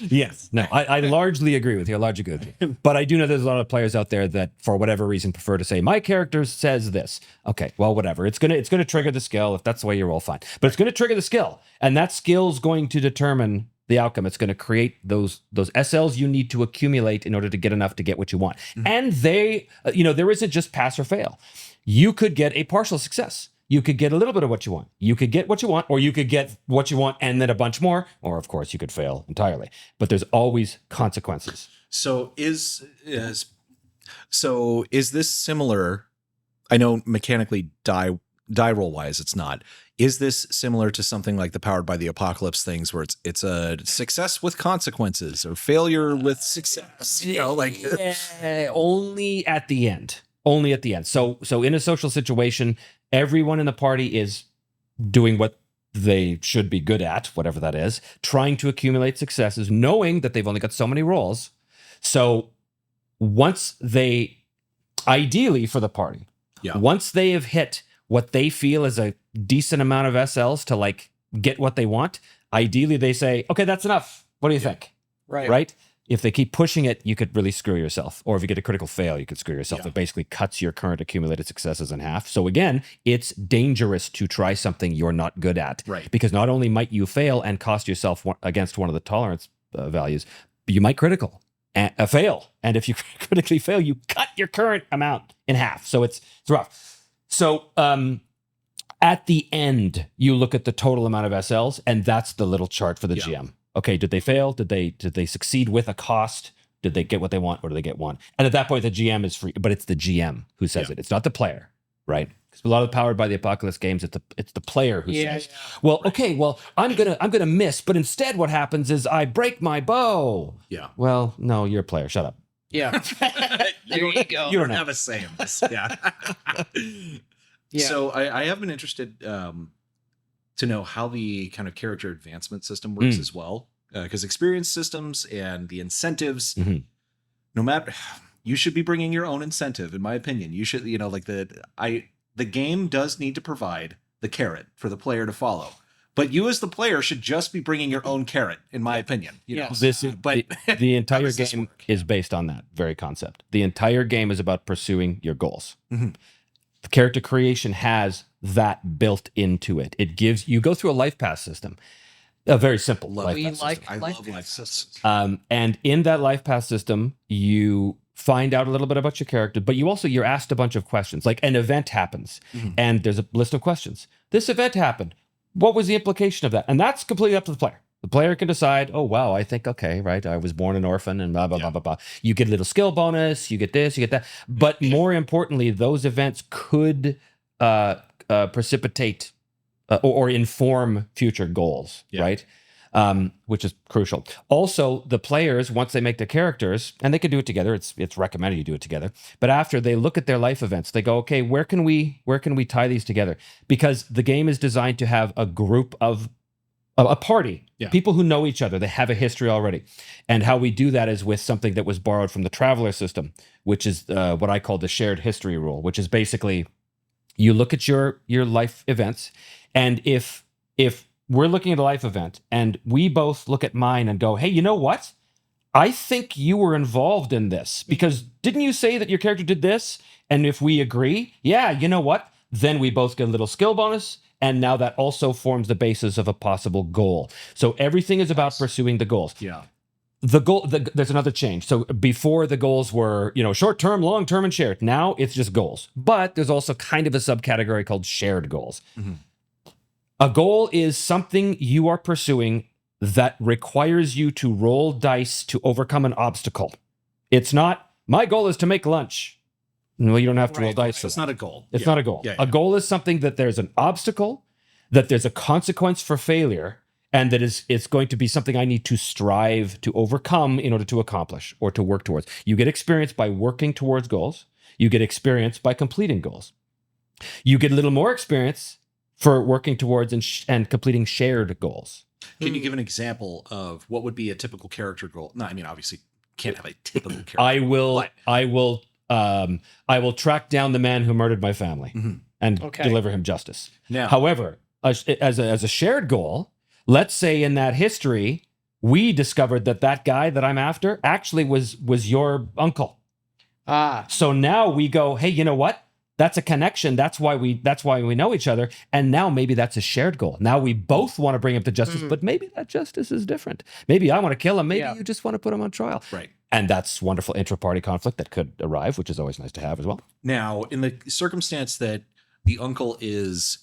Yes. No, I largely agree with you. I largely agree with you. But I do know there's a lot of players out there that, for whatever reason, prefer to say, my character says this. Okay, well, whatever. It's gonna trigger the skill. If that's the way you roll, fine. But it's going to trigger the skill. And that skill's going to determine the outcome. It's going to create those SLs you need to accumulate in order to get enough to get what you want. Mm-hmm. And they, there isn't just pass or fail. You could get a partial success. You could get a little bit of what you want. You could get what you want, or you could get what you want and then a bunch more, or of course you could fail entirely. But there's always consequences. So is this similar? I know mechanically die roll wise it's not. Is this similar to something like the Powered by the Apocalypse things, where it's a success with consequences or failure with success? Only at the end. Only at the end. So in a social situation, everyone in the party is doing what they should be good at, whatever that is, trying to accumulate successes, knowing that they've only got so many rolls. So once they, ideally for the party, once they have hit what they feel is a decent amount of SLs to like get what they want, ideally they say, okay, that's enough. What do you think? Right. Right? if they keep pushing it, you could really screw yourself. Or if you get a critical fail, you could screw yourself. Yeah. It basically cuts your current accumulated successes in half. So again, it's dangerous to try something you're not good at. Right. Because not only might you fail and cost yourself against one of the tolerance values, but you might fail. And if you critically fail, you cut your current amount in half. So it's rough. So at the end, you look at the total amount of SLs, and that's the little chart for the GM. Okay, did they fail? Did they succeed with a cost? Did they get what they want, or did they get one? And at that point, the GM is free, but it's the GM who says it. It's not the player, right? Because a lot of Powered by the Apocalypse games, it's the player who says, "Well, okay, well, I'm gonna miss, but instead, what happens is I break my bow." Yeah. Well, no, you're a player. Shut up. Yeah. There you go. You don't have a say in this. Yeah. Yeah. So I have been interested to know how the kind of character advancement system works as well, because experience systems and the incentives, no matter, you should be bringing your own incentive. In my opinion, you should, like the game does need to provide the carrot for the player to follow. But you as the player should just be bringing your own carrot, in my opinion. You know? This is, but the entire game is based on that very concept. The entire game is about pursuing your goals. The character creation has that built into it. It gives you go through a life path system, a very simple life path system. I love life systems. And in that life path system, you find out a little bit about your character, but you're asked a bunch of questions. Like an event happens, and there's a list of questions. This event happened. What was the implication of that? And that's completely up to the player. The player can decide, oh, wow, I think, okay, right, I was born an orphan and blah, blah, blah, blah, blah. You get a little skill bonus, you get this, you get that. But more importantly, those events could precipitate or inform future goals, right? Which is crucial. Also, the players, once they make their characters, and they can do it together, it's recommended you do it together, but after they look at their life events, they go, okay, where can we tie these together? Because the game is designed to have a group of a party, people who know each other, they have a history already. And how we do that is with something that was borrowed from the Traveler system, which is what I call the shared history rule, which is basically you look at your life events, and if we're looking at a life event and we both look at mine and go, hey, you know what? I think you were involved in this because didn't you say that your character did this? And if we agree, yeah, you know what? Then we both get a little skill bonus. And now that also forms the basis of a possible goal. So everything is about pursuing the goals. Yeah. The goal, there's another change. So before the goals were, short-term, long-term, and shared. Now it's just goals. But there's also kind of a subcategory called shared goals. A goal is something you are pursuing that requires you to roll dice to overcome an obstacle. It's not, my goal is to make lunch. Well, you don't have to roll dice. So it's not a goal. It's not a goal. A goal is something that there's an obstacle, that there's a consequence for failure, and that it's going to be something I need to strive to overcome in order to accomplish or to work towards. You get experience by working towards goals. You get experience by completing goals. You get a little more experience for working towards and completing shared goals. Can you give an example of what would be a typical character goal? No, I mean, obviously, can't have a typical character. I will track down the man who murdered my family and deliver him justice. Now, however, as a shared goal, let's say in that history, we discovered that guy that I'm after actually was your uncle. So now we go, hey, you know what? That's a connection. That's why we know each other. And now maybe that's a shared goal. Now we both want to bring him to justice, but maybe that justice is different. Maybe I want to kill him. Maybe you just want to put him on trial. Right. And that's wonderful intra-party conflict that could arrive, which is always nice to have as well. Now, in the circumstance that the uncle is,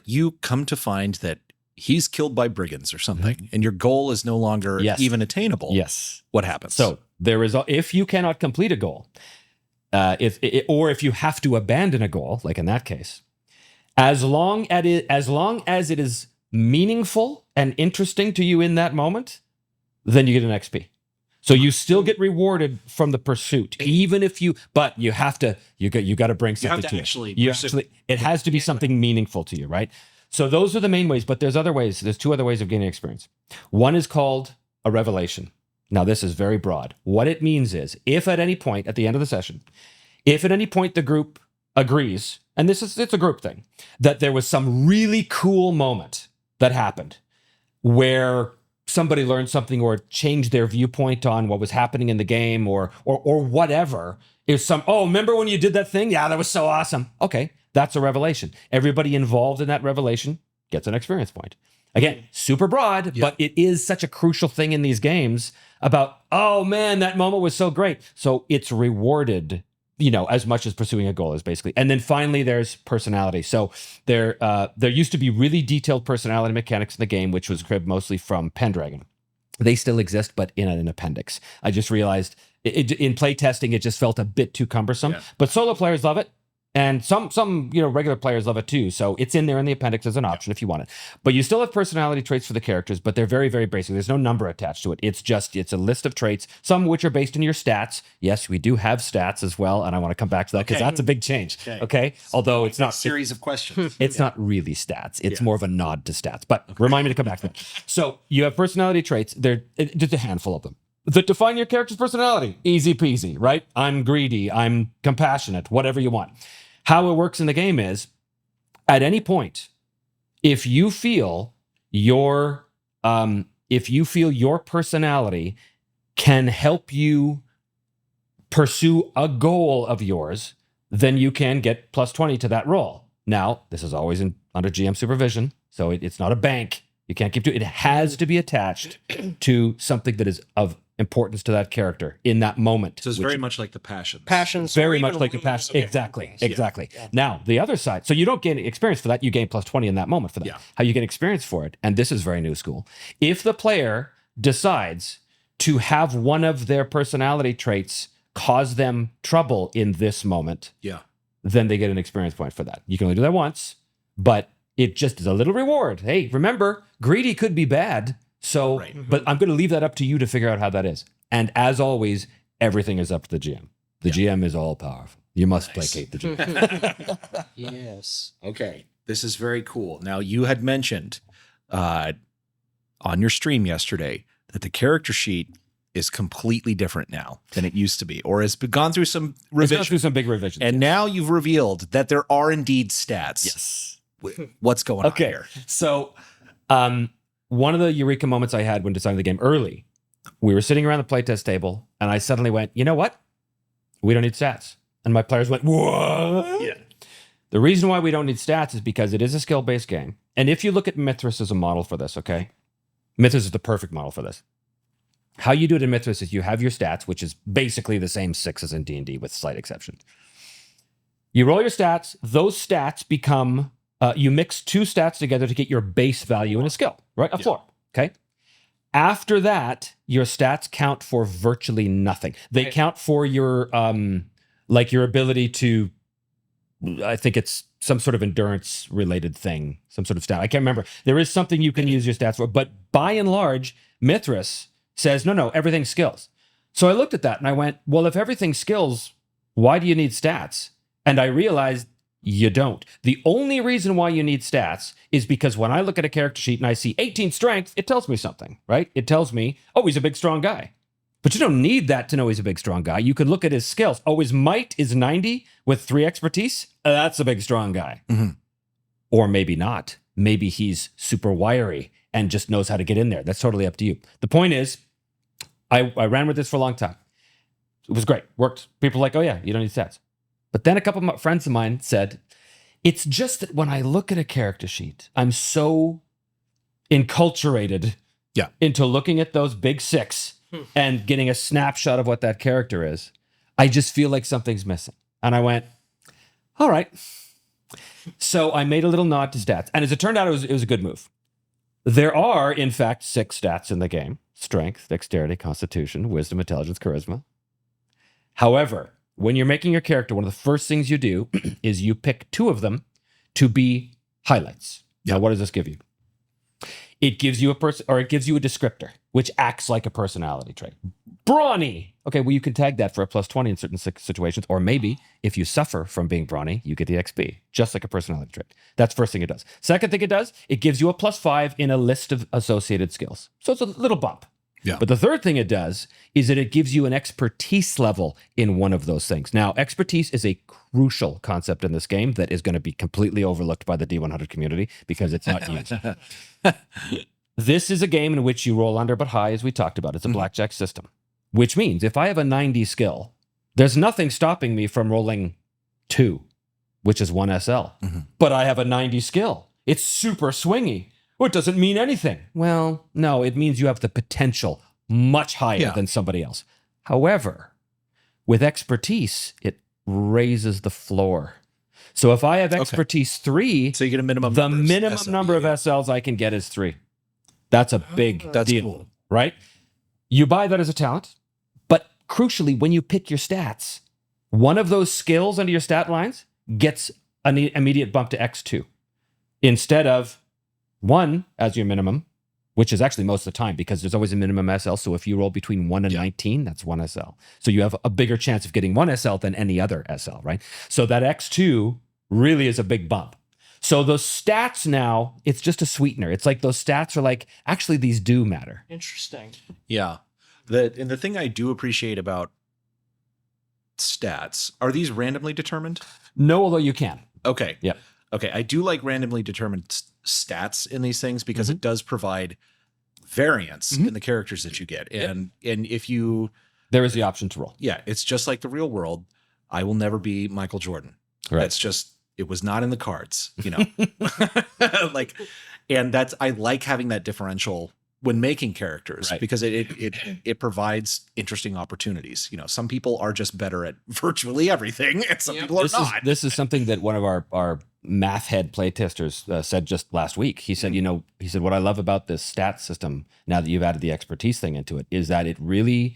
you come to find that he's killed by brigands or something, and your goal is no longer even attainable. Yes. What happens? So there is, if you cannot complete a goal, if you have to abandon a goal, like in that case, as long as it is meaningful and interesting to you in that moment, then you get an XP. So you still get rewarded from the pursuit, even if but you have to, you got to bring something to it. It has to be something meaningful to you, right? So those are the main ways, but there's other ways. There's two other ways of gaining experience. One is called a revelation. Now, this is very broad. What it means is, if at any point at the end of the session, if at any point the group agrees, and it's a group thing, that there was some really cool moment that happened where somebody learned something or changed their viewpoint on what was happening in the game or whatever. Is remember when you did that thing? Yeah, that was so awesome. Okay, that's a revelation. Everybody involved in that revelation gets an experience point. Again, super broad, but it is such a crucial thing in these games about, oh man, that moment was so great. So it's rewarded, as much as pursuing a goal is basically. And then finally, there's personality. So there used to be really detailed personality mechanics in the game, which was cribbed mostly from Pendragon. They still exist, but in an appendix. I just realized in play testing, it just felt a bit too cumbersome. Yeah. But solo players love it. And some regular players love it too. So it's in there in the appendix as an option if you want it. But you still have personality traits for the characters, but they're very, very basic. There's no number attached to it. It's a list of traits, some of which are based on your stats. Yes, we do have stats as well, and I want to come back to that because that's a big change. Okay? Although it's not... series of questions. It's not really stats. It's more of a nod to stats. But remind me to come back to that. So you have personality traits. They're just a handful of them that define your character's personality. Easy peasy, right? I'm greedy. I'm compassionate. Whatever you want. How it works in the game is, at any point, if you feel your personality can help you pursue a goal of yours, then you can get plus 20 to that roll. Now, this is always under GM supervision, so it's not a bank. You can't keep doing it. It has to be attached to something that is of importance to that character in that moment. So it's very much like the passions. Passions. Very much like the passion. Exactly. Yeah. Now, the other side. So you don't gain experience for that. You gain plus 20 in that moment for that. Yeah. How you get experience for it, and this is very new school. If the player decides to have one of their personality traits cause them trouble in this moment, then they get an experience point for that. You can only do that once, but it just is a little reward. Hey, remember, greedy could be bad. So, but I'm going to leave that up to you to figure out how that is. And as always, everything is up to the GM. The GM is all powerful. You must placate the GM. Yes. Okay. This is very cool. Now, you had mentioned on your stream yesterday that the character sheet is completely different now than it used to be, or has gone through some revisions. It's gone through some big revisions. And now you've revealed that there are indeed stats. Yes. What's going on here? So, one of the eureka moments I had when designing the game early, we were sitting around the playtest table, and I suddenly went, you know what? We don't need stats. And my players went, what? Yeah. The reason why we don't need stats is because it is a skill-based game. And if you look at Mithras as a model for this, okay? Mithras is the perfect model for this. How you do it in Mithras is you have your stats, which is basically the same 6 as in D&D with slight exception. You roll your stats. Those stats become... you mix 2 stats together to get your base value in a skill, right? A floor, okay? After that, your stats count for virtually nothing. They count for your, your ability to, I think it's some sort of endurance-related thing, some sort of stat. I can't remember. There is something you can use your stats for, but by and large, Mithras says, no, everything's skills. So I looked at that and I went, well, if everything's skills, why do you need stats? And I realized you don't. The only reason why you need stats is because when I look at a character sheet and I see 18 strength, it tells me something, right? It tells me, oh, he's a big, strong guy. But you don't need that to know he's a big, strong guy. You could look at his skills. Oh, his might is 90 with 3 expertise. That's a big, strong guy. Mm-hmm. Or maybe not. Maybe he's super wiry and just knows how to get in there. That's totally up to you. The point is, I ran with this for a long time. It was great. Worked. People were like, oh yeah, you don't need stats. But then a couple of friends of mine said, it's just that when I look at a character sheet, I'm so enculturated into looking at those big 6 and getting a snapshot of what that character is. I just feel like something's missing. And I went, all right. So I made a little nod to stats. And as it turned out, it was a good move. There are, in fact, 6 stats in the game. Strength, dexterity, constitution, wisdom, intelligence, charisma. However, when you're making your character, one of the first things you do is you pick 2 of them to be highlights. Now, what does this give you? It gives you it gives you a descriptor, which acts like a personality trait. Brawny. Okay, well, you can tag that for a plus 20 in certain situations, or maybe if you suffer from being brawny, you get the XP, just like a personality trait. That's the first thing it does. Second thing it does, it gives you a plus 5 in a list of associated skills. So it's a little bump. Yeah. But the third thing it does is that it gives you an expertise level in one of those things. Now, expertise is a crucial concept in this game that is going to be completely overlooked by the D100 community because it's not used. this is a game in which you roll under but high, as we talked about. It's a blackjack system, which means if I have a 90 skill, there's nothing stopping me from rolling 2, which is 1 SL. But I have a 90 skill. It's super swingy. Well, it doesn't mean anything. Well, no, it means you have the potential much higher than somebody else. However, with expertise, it raises the floor. So if I have expertise 3, so you get a minimum. The minimum number of SLs I can get is 3. That's a big deal, cool. right? You buy that as a talent, but crucially, when you pick your stats, one of those skills under your stat lines gets an immediate bump to X2 instead of 1 as your minimum, which is actually most of the time because there's always a minimum SL. So if you roll between 1 and 19, that's 1 SL. So you have a bigger chance of getting 1 SL than any other SL, right? So that X2 really is a big bump. So those stats now, it's just a sweetener. It's like those stats are like, actually, these do matter. Interesting. Yeah. The thing I do appreciate about stats, are these randomly determined? No, although you can. Okay. Yeah. Okay. I do like randomly determined stats in these things because it does provide variance in the characters that you get. And if you... There is the option to roll. Yeah. It's just like the real world. I will never be Michael Jordan. Right. That's just... It was not in the cards, you know, like, and that's, I like having that differential when making characters because it provides interesting opportunities. You know, some people are just better at virtually everything and some people are not. This is something that one of our math head playtesters said just last week. He said, what I love about this stat system, now that you've added the expertise thing into it, is that it really,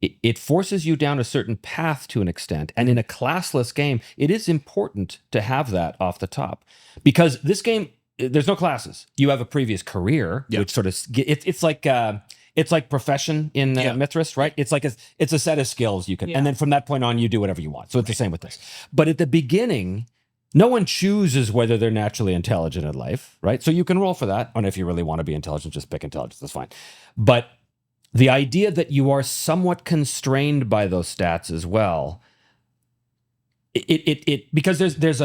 it forces you down a certain path to an extent. And in a classless game, it is important to have that off the top. Because this game, there's no classes. You have a previous career, which sort of, it's like profession in Mithras, right? It's like it's a set of skills you can, and then from that point on, you do whatever you want. So it's the same with this. But at the beginning, no one chooses whether they're naturally intelligent in life, right? So you can roll for that. And if you really want to be intelligent, just pick intelligence. That's fine. But the idea that you are somewhat constrained by those stats as well, because there's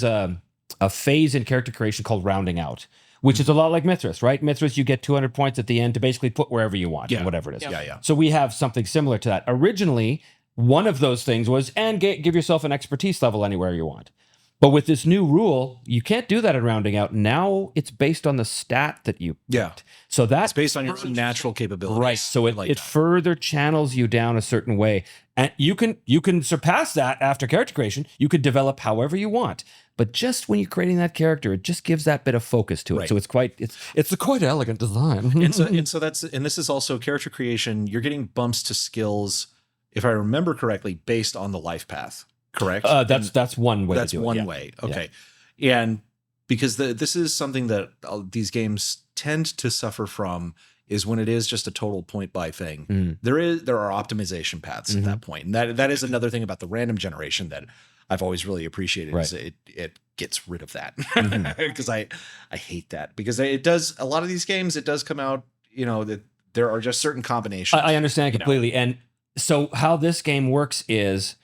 a phase in character creation called rounding out, which is a lot like Mithras, right? Mithras, you get 200 points at the end to basically put wherever you want, whatever it is. Yeah. So we have something similar to that. Originally, one of those things was, give yourself an expertise level anywhere you want. But with this new rule, you can't do that at rounding out. Now it's based on the stat that you picked. So that's based on your own natural capabilities. Right. So it further channels you down a certain way. And you can surpass that after character creation. You could develop however you want. But just when you're creating that character, it just gives that bit of focus to it. Right. So it's a quite elegant design. and so this is also character creation. You're getting bumps to skills, if I remember correctly, based on the life path. Correct. That's one way. That's one way. Okay. Yeah. And because this is something that these games tend to suffer from is when it is just a total point buy thing. There are optimization paths at that point. And that is another thing about the random generation that I've always really appreciated is it gets rid of that because I hate that because it does a lot of these games. It does come out, that there are just certain combinations. I understand completely. And so how this game works is,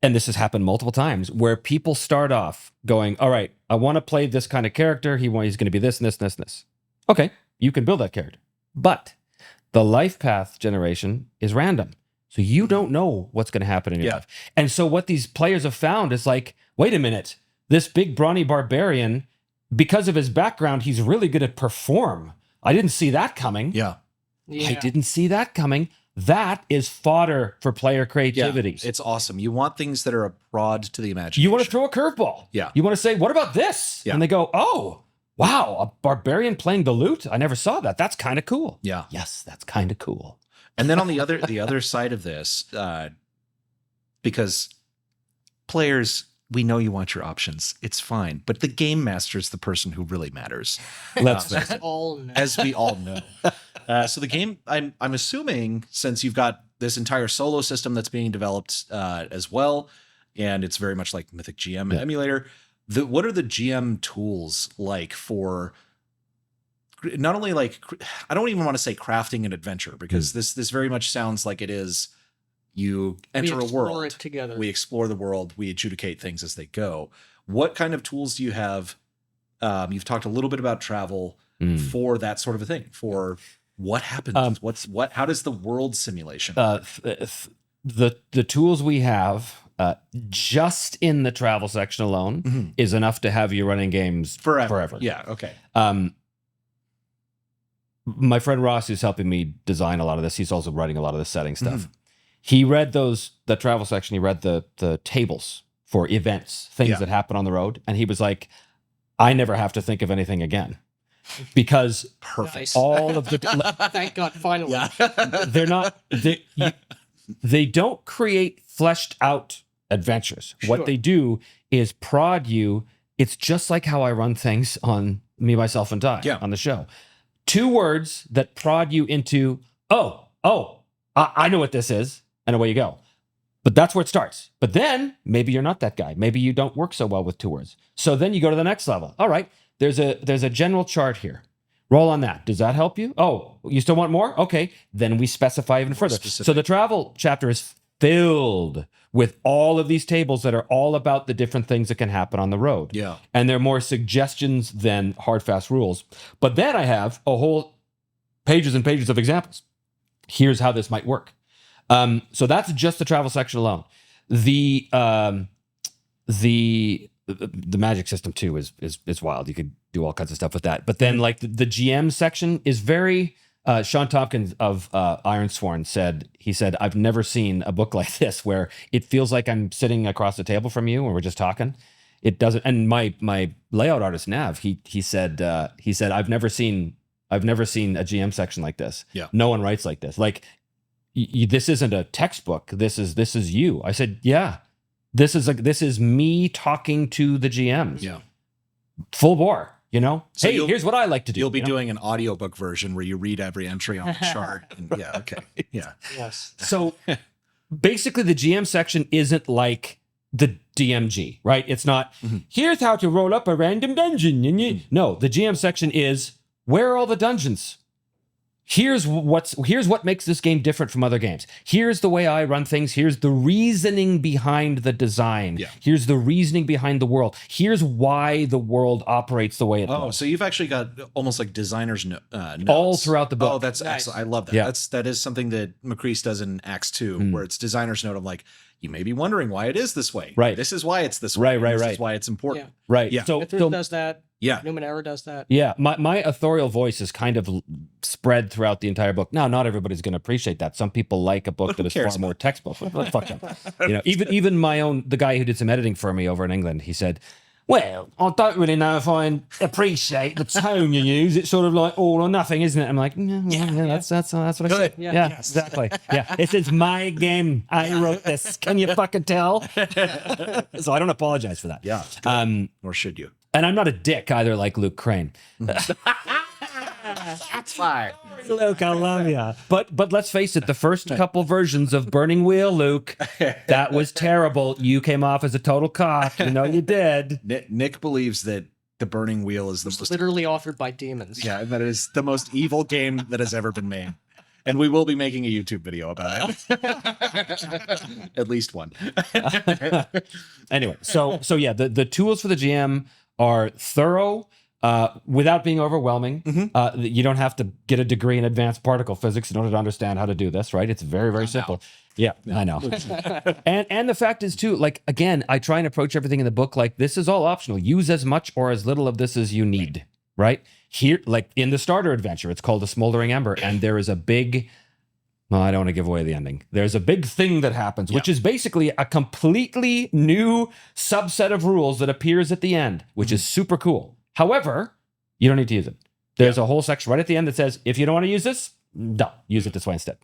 and this has happened multiple times, where people start off going, all right, I want to play this kind of character. He's going to be this and this and this and this. Okay, you can build that character. But the life path generation is random. So you don't know what's going to happen in your life. And so what these players have found is like, wait a minute, this big brawny barbarian, because of his background, he's really good at perform. I didn't see that coming. I didn't see that coming. That is fodder for player creativity. Yeah, it's awesome. You want things that are a prod to the imagination. You want to throw a curveball. Yeah. You want to say, what about this? Yeah. And they go, oh, wow, a barbarian playing the lute? I never saw that. That's kind of cool. Yeah. Yes, that's kind of cool. And then on the other side of this, because players, we know you want your options. It's fine. But the game master is the person who really matters. Let's face it. As we all know. So the game, I'm assuming, since you've got this entire solo system that's being developed as well, and it's very much like Mythic GM emulator, what are the GM tools like for not only like, I don't even want to say crafting an adventure, because this very much sounds like it is, you enter a world, it together. We explore the world, we adjudicate things as they go. What kind of tools do you have? You've talked a little bit about travel. for that sort of a thing. For what happens? How does the world simulation work? The tools we have just in the travel section alone is enough to have you running games forever. Yeah. Okay. My friend Ross, who's helping me design a lot of this, he's also writing a lot of the setting stuff. He read the travel section. He read the tables for events, things that happen on the road, and he was like, I never have to think of anything again. Because Nice. all of the Thank God, finally. they're not they don't create fleshed out adventures. Sure. What they do is prod you. It's just like how I run things on Me, Myself, and Die on the show. 2 words that prod you into, I know what this is, and away you go. But that's where it starts. But then maybe you're not that guy. Maybe you don't work so well with 2 words. So then you go to the next level. All right. There's a general chart here. Roll on that. Does that help you? Oh, you still want more? Okay. Then we specify even further. So the travel chapter is filled with all of these tables that are all about the different things that can happen on the road. Yeah. And they're more suggestions than hard, fast rules. But then I have a whole pages and pages of examples. Here's how this might work. So that's just the travel section alone. The magic system too is wild. You could do all kinds of stuff with that. But then like the GM section is very Sean Tompkins of Ironsworn said, I've never seen a book like this where it feels like I'm sitting across the table from you and we're just talking. It doesn't. And my layout artist Nav, he said I've never seen a GM section like this. Yeah. No one writes like this. Like this isn't a textbook. This is you. I said, yeah. This is me talking to the GMs. Yeah. Full bore, So hey, you'll- here's what I like to do. You'll be doing an audiobook version where you read every entry on the chart. And, yeah. Okay. Yeah. Yes. So basically the GM section isn't like the DMG, right? It's not, here's how to roll up a random dungeon. No, the GM section is, where are all the dungeons? Here's what makes this game different from other games. Here's the way I run things. Here's the reasoning behind the design. Yeah. Here's the reasoning behind the world. Here's why the world operates the way it does. So you've actually got almost like designer's notes. All throughout the book. Oh, that's Nice. excellent. I love that. Yeah. That is something that McCrease does in Acts 2, where it's designer's note of like, you may be wondering why it is this way. Right. This is why it's this way. Right. This is why it's important. Right. Yeah. So Mithras does that. Yeah. Numenera does that. yeah, my authorial voice is kind of spread throughout the entire book. Now, not everybody's going to appreciate that. Some people like a book that is far more textbook. But fuck them. Even the guy who did some editing for me over in England, he said, well, I don't really know if I appreciate the tone you use. It's sort of like all or nothing, isn't it? I'm like, that's what I said. Yeah, exactly. Yeah, this is my game. I wrote this. Can you fucking tell? So I don't apologize for that. Yeah. Nor should you. And I'm not a dick either, like Luke Crane. That's fine. Luke, I love you. But let's face it, the first couple versions of Burning Wheel, Luke, that was terrible. You came off as a total cock. You did. Nick believes that the Burning Wheel is the most Literally authored by demons. Yeah, that is the most evil game that has ever been made. And we will be making a YouTube video about it. At least one. Anyway, so yeah, the tools for the GM are thorough without being overwhelming. You don't have to get a degree in advanced particle physics in order to understand how to do this, right? It's very, very simple. Yeah, I know. and the fact is too, like, again, I try and approach everything in the book like this is all optional. Use as much or as little of this as you need, right? Here, like in the starter adventure, it's called A Smoldering Ember, and there is a big, well, I don't want to give away the ending. There's a big thing that happens, which is basically a completely new subset of rules that appears at the end, which is super cool. However, you don't need to use it. There's a whole section right at the end that says, if you don't want to use this, no, use it this way instead.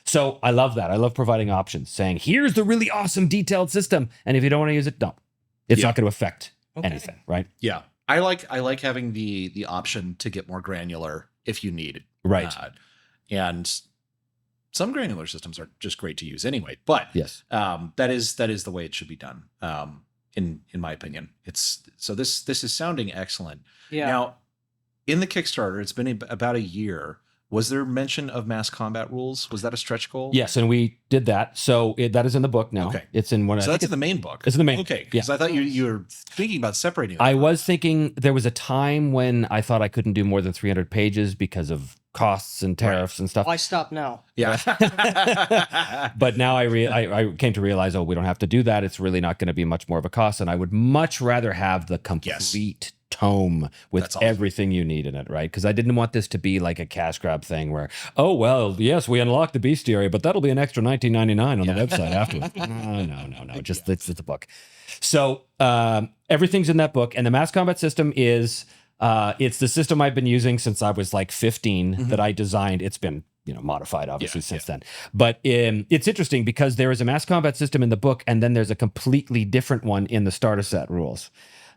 So I love that. I love providing options, saying, here's the really awesome detailed system, and if you don't want to use it, don't. It's not going to affect anything, right? Yeah. I like having the option to get more granular if you need it. Right. And some granular systems are just great to use anyway. But yes, that is the way it should be done. In my opinion, this is sounding excellent. Yeah. Now, in the Kickstarter, it's been about a year. Was there mention of mass combat rules? Was that a stretch goal? Yes, and we did that. So that is in the book now. Okay. It's in one. So that's in the main book. It's in the main. Okay, Yeah. because I thought you were thinking about separating it. I was thinking there was a time when I thought I couldn't do more than 300 pages because of costs and tariffs and stuff. Why stop now? Yeah. But now I came to realize, we don't have to do that. It's really not going to be much more of a cost, and I would much rather have the complete tome with That's awesome. everything you need in it, right? Because I didn't want this to be like a cash grab thing where, oh well, yes, we unlocked the bestiary, but that'll be an extra $19.99 on the website afterwards. No, just it's a book. So everything's in that book, and the mass combat system is it's the system I've been using since I was like 15 that I designed. It's been modified obviously since then, but it's interesting because there is a mass combat system in the book, and then there's a completely different one in the starter set rules.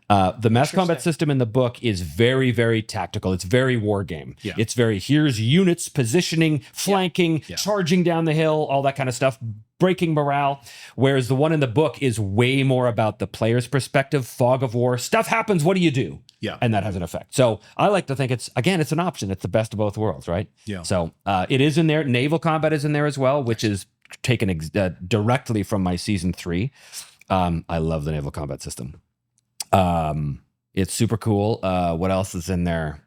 The mass combat system in the book is very, very tactical. It's very war game. Yeah. It's very, here's units, positioning, flanking, charging down the hill, all that kind of stuff, breaking morale. Whereas the one in the book is way more about the player's perspective, fog of war, stuff happens, what do you do? Yeah. And that has an effect. So I like to think it's an option. It's the best of both worlds, right? Yeah. So it is in there. Naval combat is in there as well, which is taken directly from my season 3. I love the naval combat system. It's super cool. What else is in there?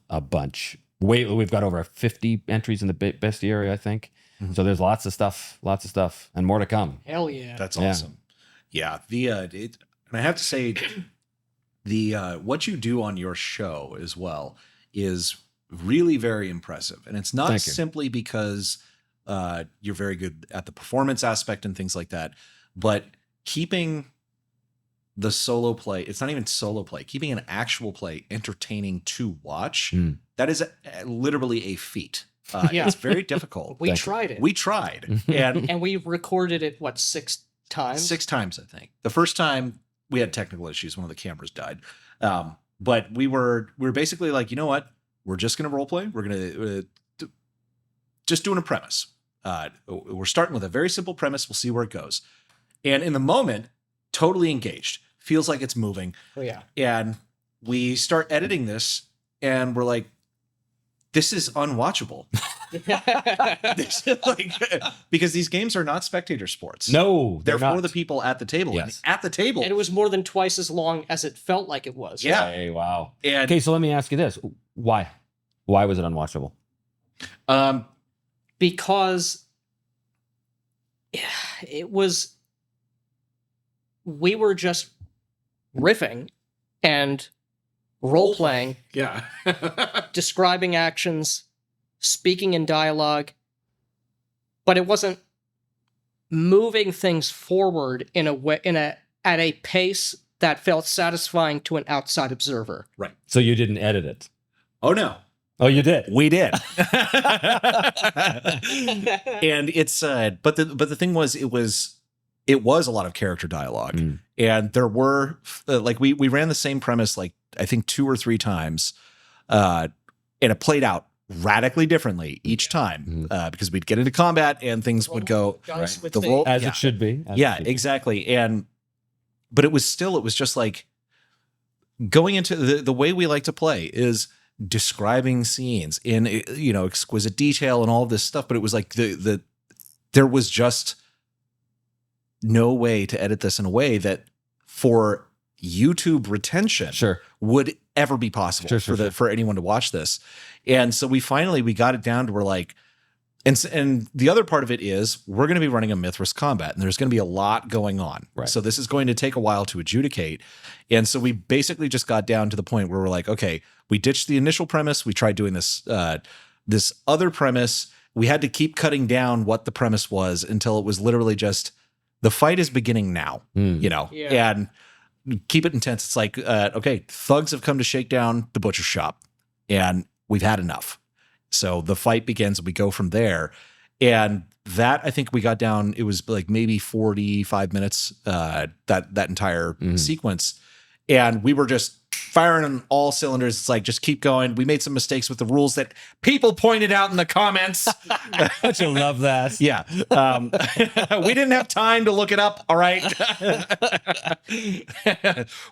A bunch. We've got over 50 entries in the bestiary, I think. So there's lots of stuff, and more to come. Hell yeah. That's awesome. Yeah. And I have to say, what you do on your show as well is really very impressive. And it's not simply because you're very good at the performance aspect and things like that, but keeping the solo play, it's not even solo play, keeping an actual play entertaining to watch, that is literally a feat. It's very difficult. We tried it. We tried. And we recorded it, 6 times? 6 times, I think. The first time we had technical issues. One of the cameras died. But we were basically like, you know what? We're just going to role play. We're going to just doing a premise. We're starting with a very simple premise. We'll see where it goes. And in the moment, totally engaged. Feels like it's moving. Oh, yeah. And we start editing this, and we're like, this is unwatchable. This is because these games are not spectator sports. No, they're not for the people at the table. Yes. And at the table. And it was more than twice as long as it felt like it was. Yeah. Hey, wow. And Okay, so let me ask you this. Why was it unwatchable? Because it was, we were just riffing and role-playing, Yeah. describing actions, speaking in dialogue, but it wasn't moving things forward in a way, at a pace that felt satisfying to an outside observer. Right. So you didn't edit it? Oh, no. Oh, you did? We did. And it's but the thing was, it was a lot of character dialogue. And there were we ran the same premise I think 2 or 3 times, and it played out radically differently each time, because we'd get into combat and things would go the roll As it should be. Exactly. But it was just like going into the way we like to play is describing scenes in exquisite detail and all of this stuff. But it was like there was just no way to edit this in a way that for YouTube retention would ever be possible for anyone to watch this. And so we got it down to where like, and the other part of it is we're going to be running a Mithras combat, and there's going to be a lot going on. Right. So this is going to take a while to adjudicate. And so we basically just got down to the point where we're like, okay, we ditched the initial premise. We tried doing this other premise. We had to keep cutting down what the premise was until it was literally just the fight is beginning now, and keep it intense. It's like, okay, thugs have come to shake down the butcher shop, and we've had enough. So the fight begins, and we go from there. And that, I think we got down, it was like maybe 45 minutes, that entire sequence. And we were just firing on all cylinders. It's like, just keep going. We made some mistakes with the rules that people pointed out in the comments. Don't you love that? Yeah. We didn't have time to look it up. All right.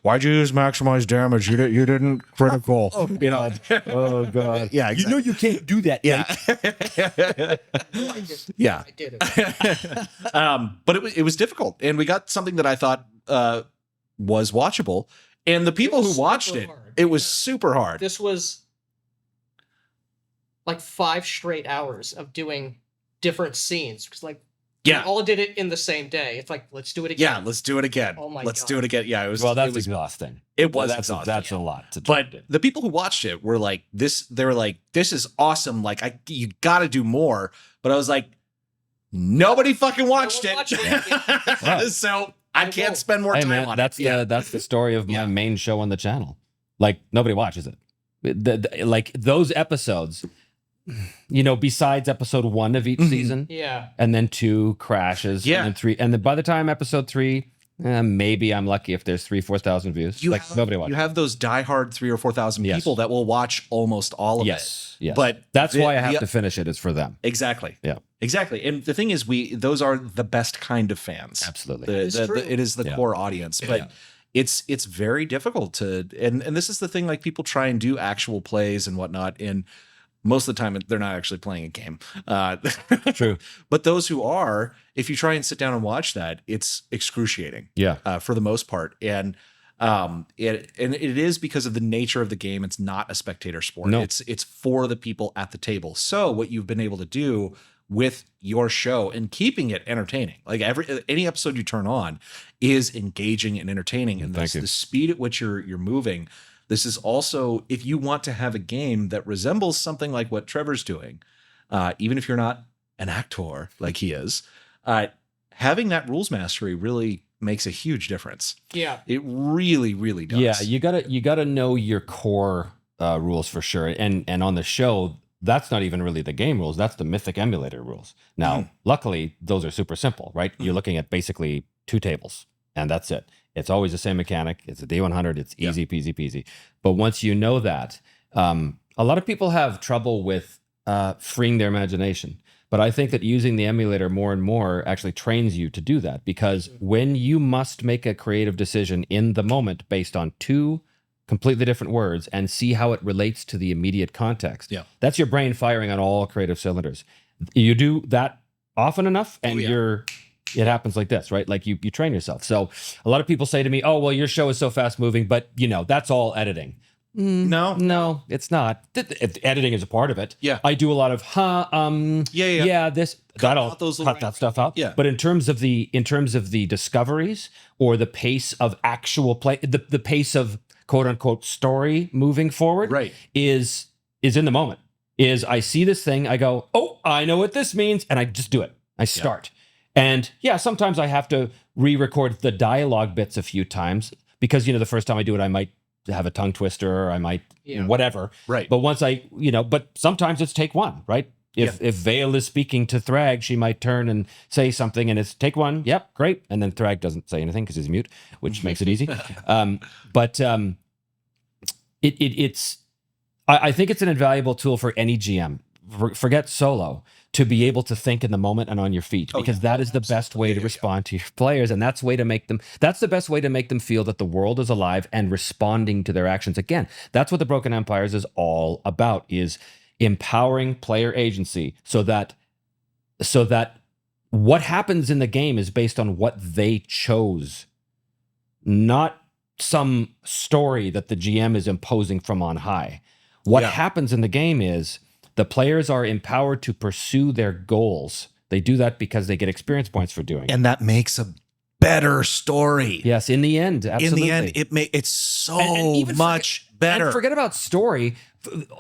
Why'd you use maximize damage? You didn't critical. Oh, you know. Oh God. Yeah. Exactly. You know you can't do that. Yeah. Yeah. I did it. But it was difficult, and we got something that I thought was watchable. And the people who watched it, it was super hard. This was like 5 straight hours of doing different scenes. Because like we all did it in the same day. It's like, let's do it again. Yeah, let's do it again. Oh my let's God. do it again. Yeah, it was. Well, that's it was exhausting. It was That's exhausting. that's a lot to But do. the people who watched it were like, they were like, this is awesome. Like, you got to do more. But I was like, nobody fucking watched No one it. Wow. So I can't spend more Hey time man, on that's it. that's the story of my Yeah. main show on the channel. Like nobody watches it. Like those episodes, you know, besides episode 1 of each Mhm. season, Yeah. and then 2 crashes, Yeah. and then 3, and then by the time episode 3, maybe I'm lucky if there's 3,000-4,000 views. Nobody watches. You have those diehard 3,000 or 4,000 Yes. people that will watch almost all of it. Yes. But that's why I have to finish it. It's for them. Exactly. Yeah. Exactly. And the thing is, those are the best kind of fans. Absolutely. It is the Yeah. core audience. But Yeah. it's very difficult to, and this is the thing, like people try and do actual plays and whatnot, and most of the time they're not actually playing a game. True. But those who are, if you try and sit down and watch that, it's excruciating. Yeah. For the most part. And it is because of the nature of the game. It's not a spectator sport. No. It's for the people at the table. So what you've been able to do with your show and keeping it entertaining, like any episode you turn on is engaging and entertaining, and Thank you. the speed at which you're moving. This is also, if you want to have a game that resembles something like what Trevor's doing, even if you're not an actor like he is, having that rules mastery really makes a huge difference. Yeah. It really, really does. Yeah, you gotta know your core rules for sure. And on the show, that's not even really the game rules. That's the Mythic emulator rules. Now, luckily, those are super simple, right? You're looking at basically 2 tables, and that's it. It's always the same mechanic. It's a D100. It's easy peasy peasy. But once you know that, a lot of people have trouble with freeing their imagination. But I think that using the emulator more and more actually trains you to do that, because when you must make a creative decision in the moment based on 2 completely different words and see how it relates to the immediate context, that's your brain firing on all creative cylinders. You do that often enough, and it happens like this, right? Like you train yourself. So a lot of people say to me, "Oh, well, your show is so fast moving, but you know that's all editing." No, it's not. Editing is a part of it. Yeah. I do a lot of this. That'll out those little cut that stuff out. Yeah. But in terms of the discoveries or the pace of actual play, the pace of quote unquote story moving forward, Right. is in the moment. Is I see this thing, I go, oh, I know what this means, and I just do it. I start. And sometimes I have to re-record the dialogue bits a few times because, the first time I do it, I might have a tongue twister or I might whatever. Right. But once but sometimes it's take 1, right? If Vale is speaking to Thrag, she might turn and say something, and it's take 1. Yep, great. And then Thrag doesn't say anything because he's mute, which makes it easy. I think it's an invaluable tool for any GM. Forget solo, to be able to think in the moment and on your feet, because that is the best way to respond to your players, and that's the best way to make them feel that the world is alive and responding to their actions. Again, that's what the Broken Empires is all about, is empowering player agency so that what happens in the game is based on what they chose, not some story that the GM is imposing from on high. What happens in the game is the players are empowered to pursue their goals. They do that because they get experience points for doing it. And that makes a better story. Yes, in the end, absolutely. In the end, it's so And even much better. And forget about story.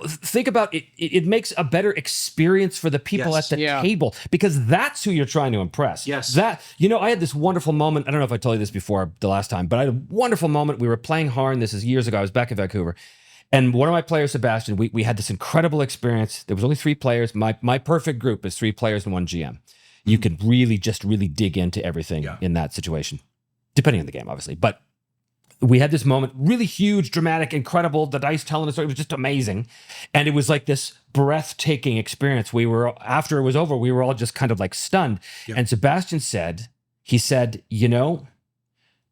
Think about it. It makes a better experience for the people at the table, because that's who you're trying to impress. Yes. I had this wonderful moment. I don't know if I told you this before the last time, but I had a wonderful moment. We were playing Harn. This is years ago. I was back in Vancouver. And one of my players, Sebastian, we had this incredible experience. There was only 3 players. My perfect group is 3 players and 1 GM. You could really dig into everything in that situation, depending on the game, obviously. But we had this moment, really huge, dramatic, incredible. The dice telling the story was just amazing, and it was like this breathtaking experience. We were, after it was over, we were all just kind of like stunned. Yeah. And Sebastian said, you know,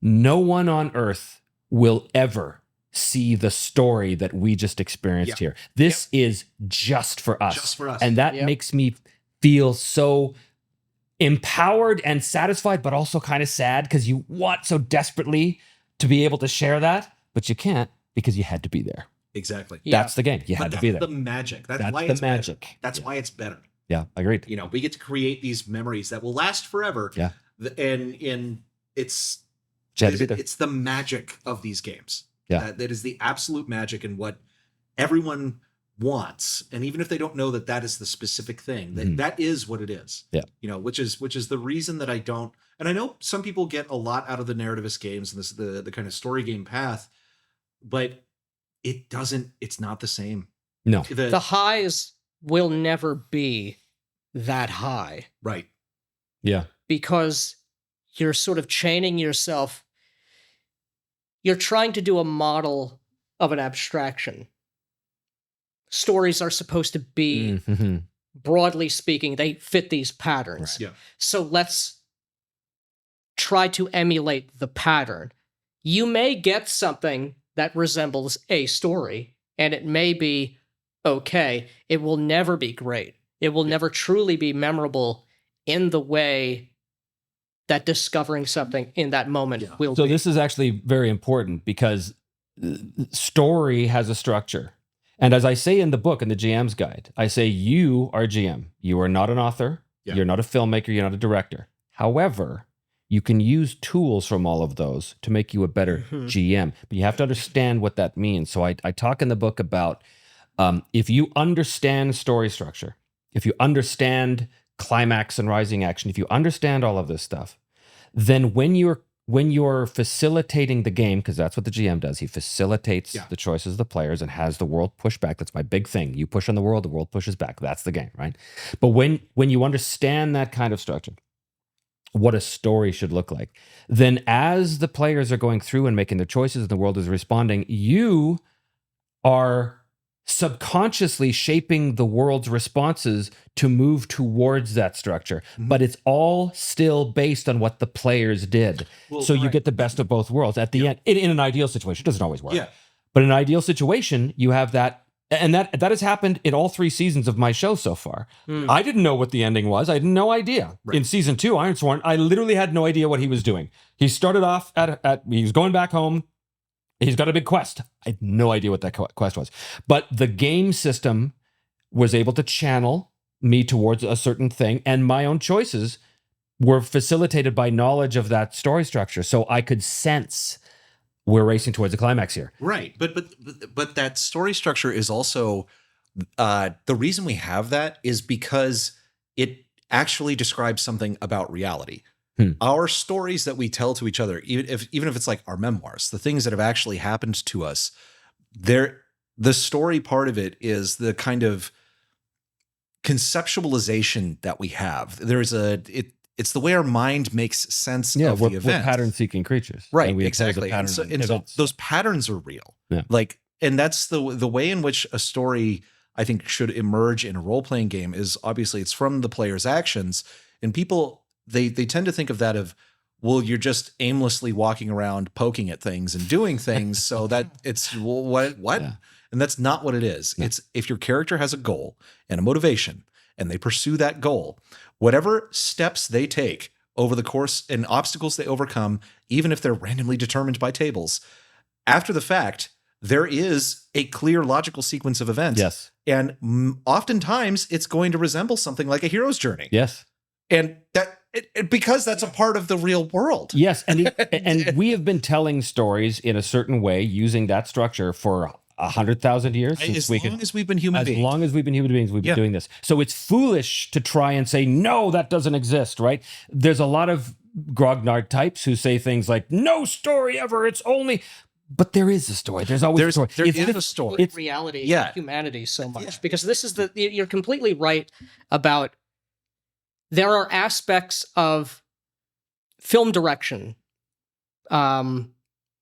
no one on earth will ever see the story that we just experienced here. This is just for us. Just for us. And that makes me feel so empowered and satisfied, but also kind of sad, because you want so desperately to be able to share that, but you can't because you had to be there. Exactly. That's the game. You had to be there. That's the magic. That's why the it's magic. Better. That's why it's better. Yeah, agreed. You know, we get to create these memories that will last forever. Yeah. And it's the magic of these games. Yeah. That is the absolute magic, and what everyone wants. And even if they don't know that that is the specific thing, that is what it is. Yeah. You know, which is the reason that I don't, and I know some people get a lot out of the narrativist games and the kind of story game path, but it's not the same. No. The highs will never be that high. Right. Yeah. Because you're sort of chaining yourself. You're trying to do a model of an abstraction. Stories are supposed to be, broadly speaking, they fit these patterns. Right. Yeah. So let's try to emulate the pattern. You may get something that resembles a story, and it may be okay. It will never be great. It will never truly be memorable in the way that discovering something in that moment will So be. this is actually very important, because story has a structure. And as I say in the book, in the GM's guide, I say you are GM. You are not an author. Yeah. You're not a filmmaker. You're not a director. However, you can use tools from all of those to make you a better GM. But you have to understand what that means. So I talk in the book about if you understand story structure, if you understand climax and rising action, if you understand all of this stuff, then when you're facilitating the game, because that's what the GM does, he facilitates the choices of the players and has the world push back. That's my big thing. You push on the world pushes back. That's the game, right? But when you understand that kind of structure, what a story should look like, then as the players are going through and making their choices and the world is responding, you are subconsciously shaping the world's responses to move towards that structure. But it's all still based on what the players did. Well, so you get the best of both worlds at the end. In an ideal situation, it doesn't always work. Yeah. But in an ideal situation, you have that. And that has happened in all 3 seasons of my show so far. I didn't know what the ending was. I had no idea. Right. In season 2, Ironsworn, I literally had no idea what he was doing. He started off he was going back home. He's got a big quest. I had no idea what that quest was. But the game system was able to channel me towards a certain thing, and my own choices were facilitated by knowledge of that story structure. So I could sense we're racing towards a climax here. Right. But that story structure is also the reason we have that is because it actually describes something about reality. Our stories that we tell to each other, even if it's like our memoirs, the things that have actually happened to us, the story part of it is the kind of conceptualization that we have. It's the way our mind makes sense of the event. We're pattern-seeking creatures. Right, And we exactly. And so those patterns are real. Yeah. Like, and that's the way in which a story, I think, should emerge in a role-playing game is obviously it's from the player's actions. And people, they tend to think of that of, well, you're just aimlessly walking around poking at things and doing things so that it's, well, what? Yeah. And that's not what it is. No. It's if your character has a goal and a motivation and they pursue that goal, whatever steps they take over the course and obstacles they overcome, even if they're randomly determined by tables, after the fact, there is a clear logical sequence of events. Yes. And oftentimes it's going to resemble something like a hero's journey. Yes. And because that's a part of the real world. Yes. And we have been telling stories in a certain way using that structure for 100,000 years. As long as we've been human beings. As long as we've been human beings, we've been doing this. So it's foolish to try and say, no, that doesn't exist, right? There's a lot of grognard types who say things like, no story ever, it's only... But there is a story. There's always a story. There is a story. It's reality, humanity so much. Because this is you're completely right about there are aspects of film direction,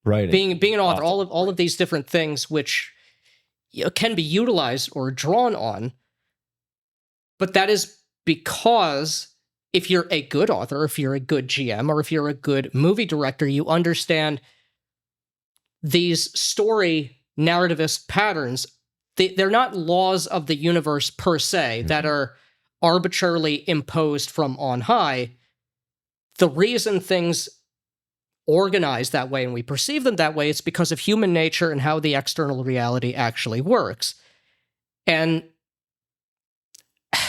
Right. being an author, all of these different things which can be utilized or drawn on. But that is because if you're a good author, if you're a good GM, or if you're a good movie director, you understand these story narrativist patterns. They're not laws of the universe per se that are arbitrarily imposed from on high. The reason things organize that way and we perceive them that way is because of human nature and how the external reality actually works. And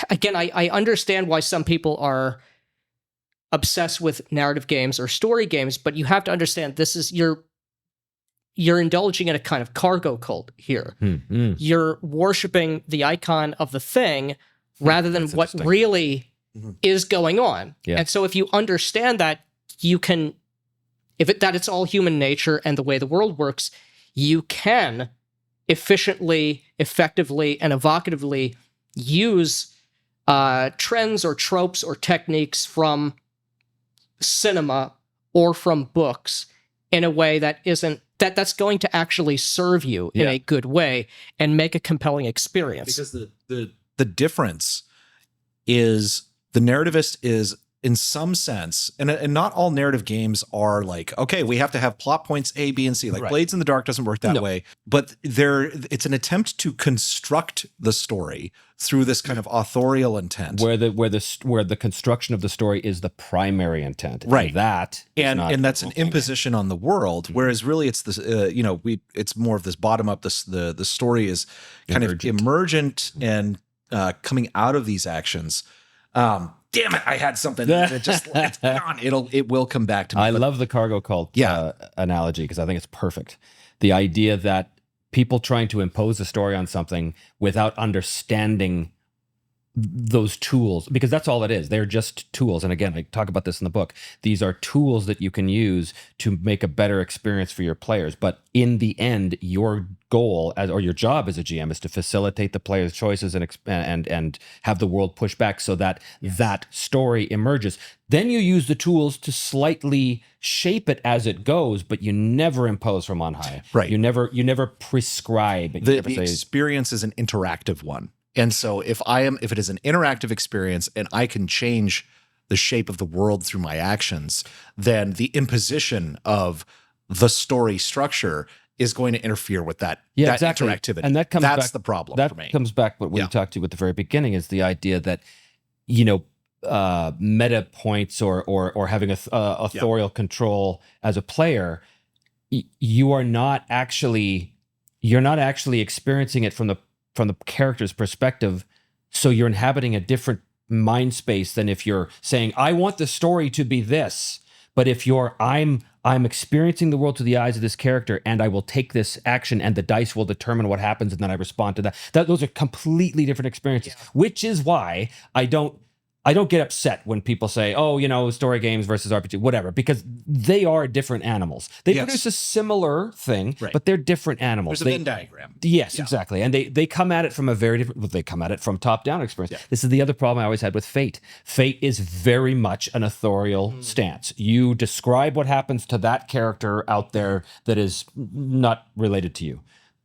again, I understand why some people are obsessed with narrative games or story games, but you have to understand this is you're indulging in a kind of cargo cult here. You're worshiping the icon of the thing rather than what really is going on. Yeah. And so if you understand that, you can, that it's all human nature and the way the world works, you can efficiently, effectively, and evocatively use trends or tropes or techniques from cinema or from books in a way that that's going to actually serve you in a good way and make a compelling experience. Because the difference is the narrativist is, in some sense, and not all narrative games are like, okay, we have to have plot points A, B, and C. Like Blades in the Dark doesn't work that way, but it's an attempt to construct the story through this kind of authorial intent, where the construction of the story is the primary intent, right? And that's an imposition on the world. Whereas really, it's this, it's more of this bottom up. The story is kind of emergent and coming out of these actions. Damn it! I had something that just it's gone. It will come back to me. I love the cargo cult analogy because I think it's perfect. The idea that people trying to impose a story on something without understanding those tools, because that's all it is. They're just tools. And again, I talk about this in the book. These are tools that you can use to make a better experience for your players. But in the end, your goal or your job as a GM is to facilitate the player's choices and have the world push back so that that story emerges. Then you use the tools to slightly shape it as it goes, but you never impose from on high. Right. You never prescribe. The experience is an interactive one. And so if it is an interactive experience and I can change the shape of the world through my actions, then the imposition of the story structure is going to interfere with that interactivity. And that's the problem for me. That comes back what we talked to at the very beginning is the idea that, meta points or having authorial control as a player, you're not actually experiencing it from the character's perspective, so you're inhabiting a different mind space than if you're saying, I want the story to be this. But if I'm experiencing the world through the eyes of this character, and I will take this action, and the dice will determine what happens, and then I respond to that. Those are completely different experiences, which is why I don't get upset when people say, story games versus RPG, whatever, because they are different animals. They produce a similar thing, but they're different animals. There's a Venn diagram. Yes, exactly. And they come at it from a very different, they come at it from top-down experience. Yeah. This is the other problem I always had with Fate. Fate is very much an authorial stance. You describe what happens to that character out there that is not related to you.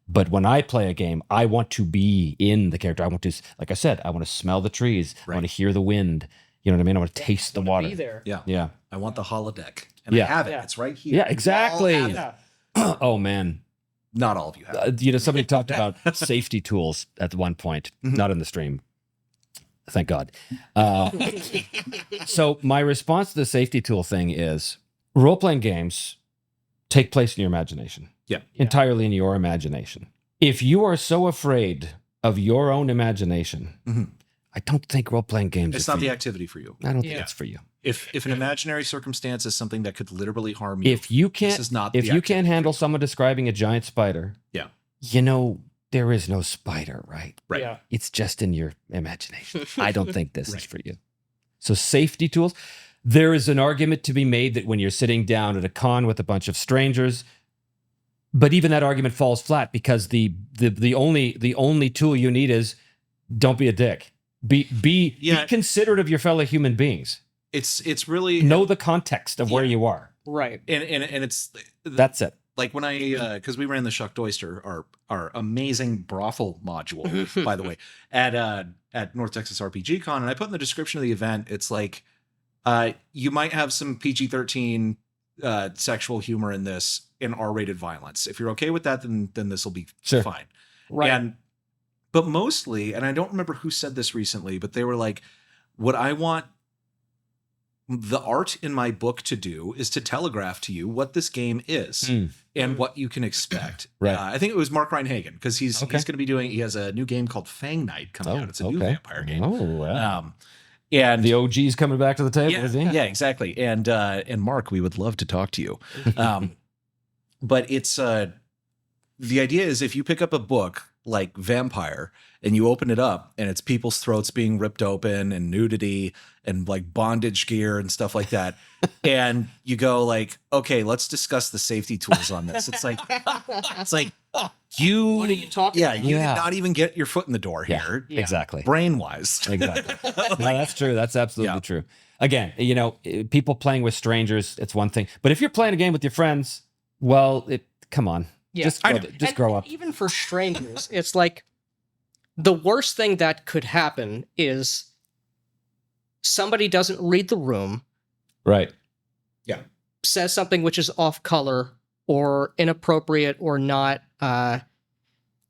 But when I play a game, I want to be in the character. I want to, like I said, I want to smell the trees. I want to hear the wind. You know what I mean? I want to taste the water. Be there. Yeah. I want the holodeck. And I have it. Yeah. It's right here. Yeah, exactly. Oh, man. Not all of you have. Somebody talked about safety tools at one point, not in the stream. Thank God. So my response to the safety tool thing is role-playing games take place in your imagination. Entirely in your imagination. If you are so afraid of your own imagination, I don't think role-playing games it's not the activity for you. I don't think it's for you. If an imaginary circumstance is something that could literally harm you, if you can't handle someone describing a giant spider, there is no spider, right? Right. Yeah. It's just in your imagination. I don't think this is for you. So safety tools. There is an argument to be made that when you're sitting down at a con with a bunch of strangers, but even that argument falls flat because the only tool you need is don't be a dick. Be considerate of your fellow human beings. It's really know the context of where you are. Right. And it's that's it. like when I because we ran the Shucked Oyster, our amazing brothel module, by the way, at North Texas RPG Con, and I put in the description of the event, it's like you might have some PG-13 sexual humor in this and R-rated violence. If you're okay with that, then this will be fine. Right. But mostly, and I don't remember who said this recently, but they were like, what I want the art in my book to do is to telegraph to you what this game is and what you can expect. Right. I think it was Mark Reinhagen, because he's going to be doing, he has a new game called Fang Night coming out. It's a new vampire game. Oh, wow. And the OG's coming back to the table, is he? Yeah, exactly. And Mark, we would love to talk to you. But it's the idea is, if you pick up a book like Vampire and you open it up and it's people's throats being ripped open and nudity and like bondage gear and stuff like that, and you go like, okay, let's discuss the safety tools on this. It's like you, What are you talking yeah, about? you did not even get your foot in the door here. Yeah. Exactly. Brain wise. Exactly. No, that's true. That's absolutely true. Again, you know, people playing with strangers, it's one thing. But if you're playing a game with your friends, well, come on. Yeah. Just grow up. And even for strangers, it's like the worst thing that could happen is somebody doesn't read the room, Right. says something which is off color or inappropriate or not. The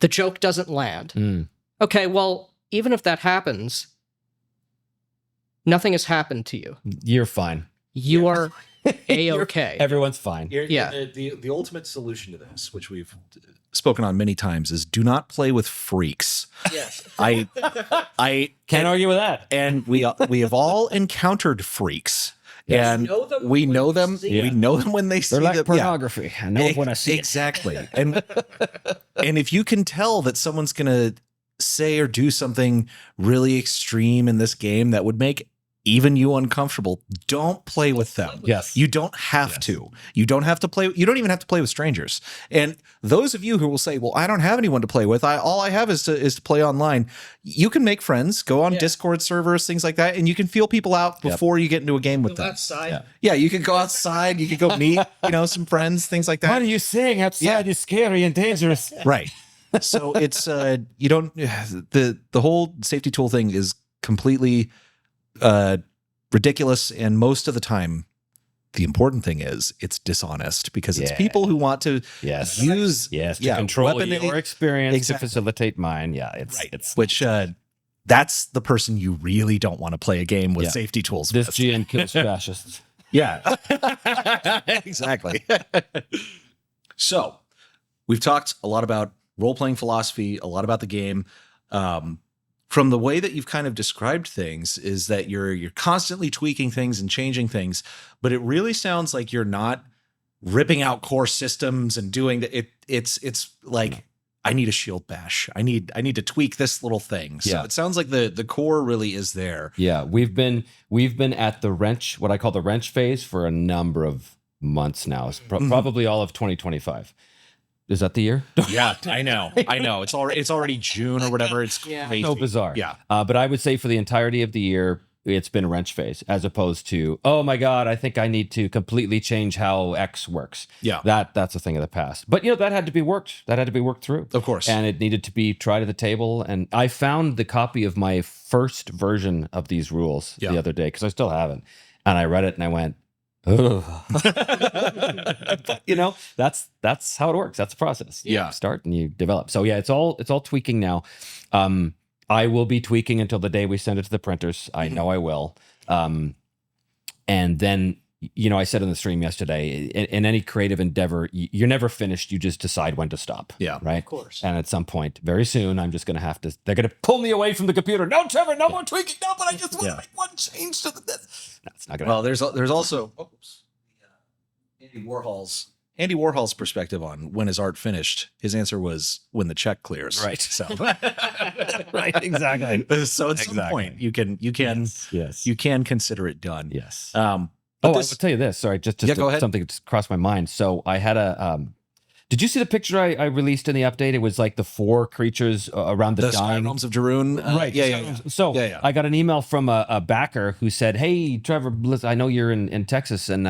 joke doesn't land. Okay, well, even if that happens, nothing has happened to you. You're fine. You are A-okay. Everyone's fine. The ultimate solution to this, which we've spoken on many times, is do not play with freaks. Yes. I Can't argue with that. and we have all encountered freaks. And we know them. see We know them when they see They're like them. pornography. I know it when I see it. Exactly. And if you can tell that someone's gonna say or do something really extreme in this game that would make even you uncomfortable, don't play with them. Yes. You don't have to. You don't have to play. You don't even have to play with strangers. And those of you who will say, well, I don't have anyone to play with. All I have is to play online. You can make friends, go on Discord servers, things like that. And you can feel people out before you get into a game with them. Outside. Yeah. You can go outside. You can go meet, some friends, things like that. What are you saying? Outside is scary and dangerous. Right. So it's you don't the whole safety tool thing is completely ridiculous, and most of the time the important thing is it's dishonest, because it's people who want to use to control weapon your experience to Exactly. facilitate mine. Yeah, it's which that's the person you really don't want to play a game with safety tools this with. GN kills fascists. Yeah. Exactly. So we've talked a lot about role-playing philosophy, a lot about the game. From the way that you've kind of described things, is that you're constantly tweaking things and changing things, but it really sounds like you're not ripping out core systems and doing that. It's like, I need a shield bash. I need to tweak this little thing. So it sounds like the core really is there. Yeah, we've been at the wrench, what I call the wrench phase, for a number of months now. It's probably all of 2025. Is that the year? Yeah, I know. It's already June or whatever. It's crazy. So bizarre. Yeah. But I would say for the entirety of the year, it's been a wrench phase, as opposed to, oh my God, I think I need to completely change how X works. Yeah. That's a thing of the past. But that had to be worked. That had to be worked through. Of course. And it needed to be tried at the table. And I found the copy of my first version of these rules the other day, because I still haven't. And I read it and I went, ugh. But, that's how it works. That's the process. You start and you develop. So it's all tweaking now. I will be tweaking until the day we send it to the printers. I know I will. And then, I said in the stream yesterday, in any creative endeavor, you're never finished. You just decide when to stop. Yeah. Right. Of course. And at some point, very soon, I'm just going to have to, they're going to pull me away from the computer. No, Trevor, no more tweaking. No, but I just want to make one change to the, no, it's not going to Well, there's also Andy Warhol's perspective on when his art finished. His answer was when the check clears. Right. So right. Exactly. So at some point you can Yes. you can consider it done. Yes. But I will this, tell you this. Sorry, just go ahead. something just crossed my mind. So I had a. Did you see the picture I released in the update? It was like the 4 creatures around the dying. Realms of Darun. Right. Yeah. So I got an email from a backer who said, "Hey, Trevor, listen, I know you're in Texas, and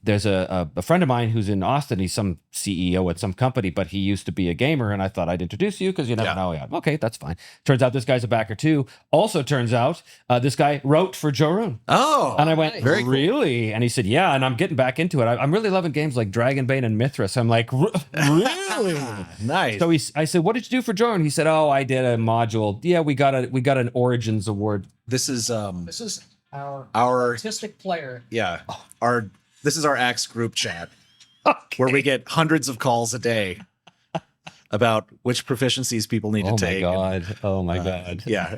there's a friend of mine who's in Austin. He's some CEO at some company, but he used to be a gamer, and I thought I'd introduce you because you never know. Yeah, okay, that's fine. Turns out this guy's a backer too. Also turns out this guy wrote for Jorun. Oh, and I went, very cool. Really? And he said, yeah, and I'm getting back into it. I'm really loving games like Dragonbane and Mithras. I'm like, really? Nice. So I said, what did you do for Jorun? He said, oh, I did a module. Yeah, we got an Origins award. This is our our artistic player. this is our Axe group chat where we get hundreds of calls a day about which proficiencies people need to take. Oh my god. Yeah.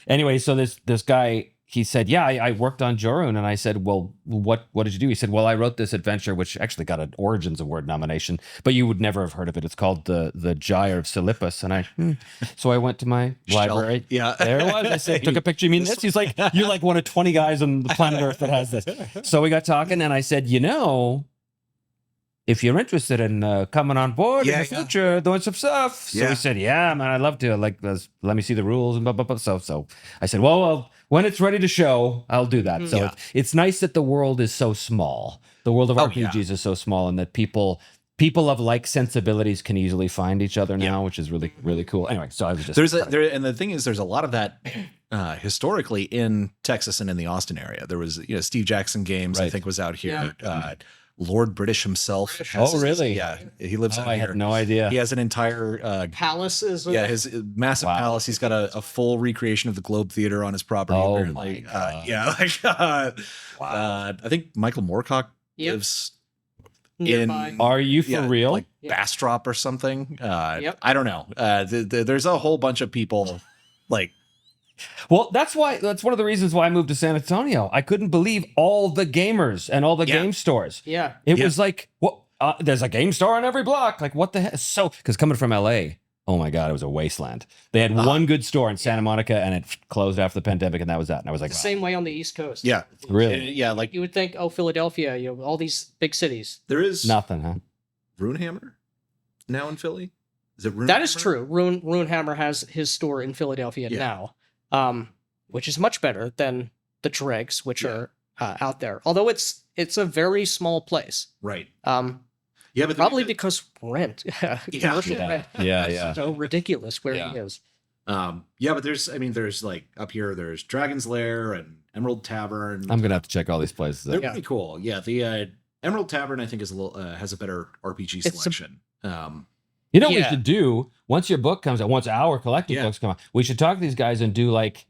Anyway, so this guy, he said, yeah, I worked on Jorun. And I said, well, what did you do? He said, well, I wrote this adventure, which actually got an Origins Award nomination, but you would never have heard of it. It's called the Gyre of Silipus. And so I went to my library. Yeah. There it was. I said, took a picture. You mean this? He's like, you're like one of 20 guys on the planet Earth that has this. So we got talking and I said, if you're interested in coming on board in the future, doing some stuff. So he said, yeah, man, I'd love to. Like, let me see the rules and blah, blah, blah. So I said, well, when it's ready to show, I'll do that. So it's nice that the world is so small. The world of RPGs is so small, and that people of like sensibilities can easily find each other now, which is really, really cool. Anyway, so I was just and the thing is, there's a lot of that historically in Texas and in the Austin area. There was Steve Jackson Games, I think, was out here. Lord British himself. Really? He lives out I here. had no idea. He has an entire palaces. his massive palace. He's got a full recreation of the Globe Theater on his property. Oh apparently. my God. I think Michael Moorcock lives nearby. in. Are you for real? Like Bastrop or something. I don't know. There's a whole bunch of people like. Well, that's one of the reasons why I moved to San Antonio. I couldn't believe all the gamers and all the game stores. Yeah. It was like, what? There's a game store on every block. Like, what the heck? So, because coming from LA, oh my God, it was a wasteland. They had one good store in Santa Monica, and it closed after the pandemic, and that was that. And I was like, the same way on the East Coast. Yeah. Really? Yeah. Like you would think, Philadelphia, all these big cities. there is nothing, huh? Runehammer now in Philly. Is it Runehammer? That is true. Runehammer has his store in Philadelphia now, which is much better than the dregs, which are out there. Although it's a very small place, right? But probably because rent, commercial rent, yeah, so ridiculous where he is. But there's like up here, there's Dragon's Lair and Emerald Tavern. I'm gonna have to check all these places. They're pretty cool. Yeah, the Emerald Tavern I think is has a better RPG selection. You know what we should do once your book comes out, once our collective books come out, we should talk to these guys and do like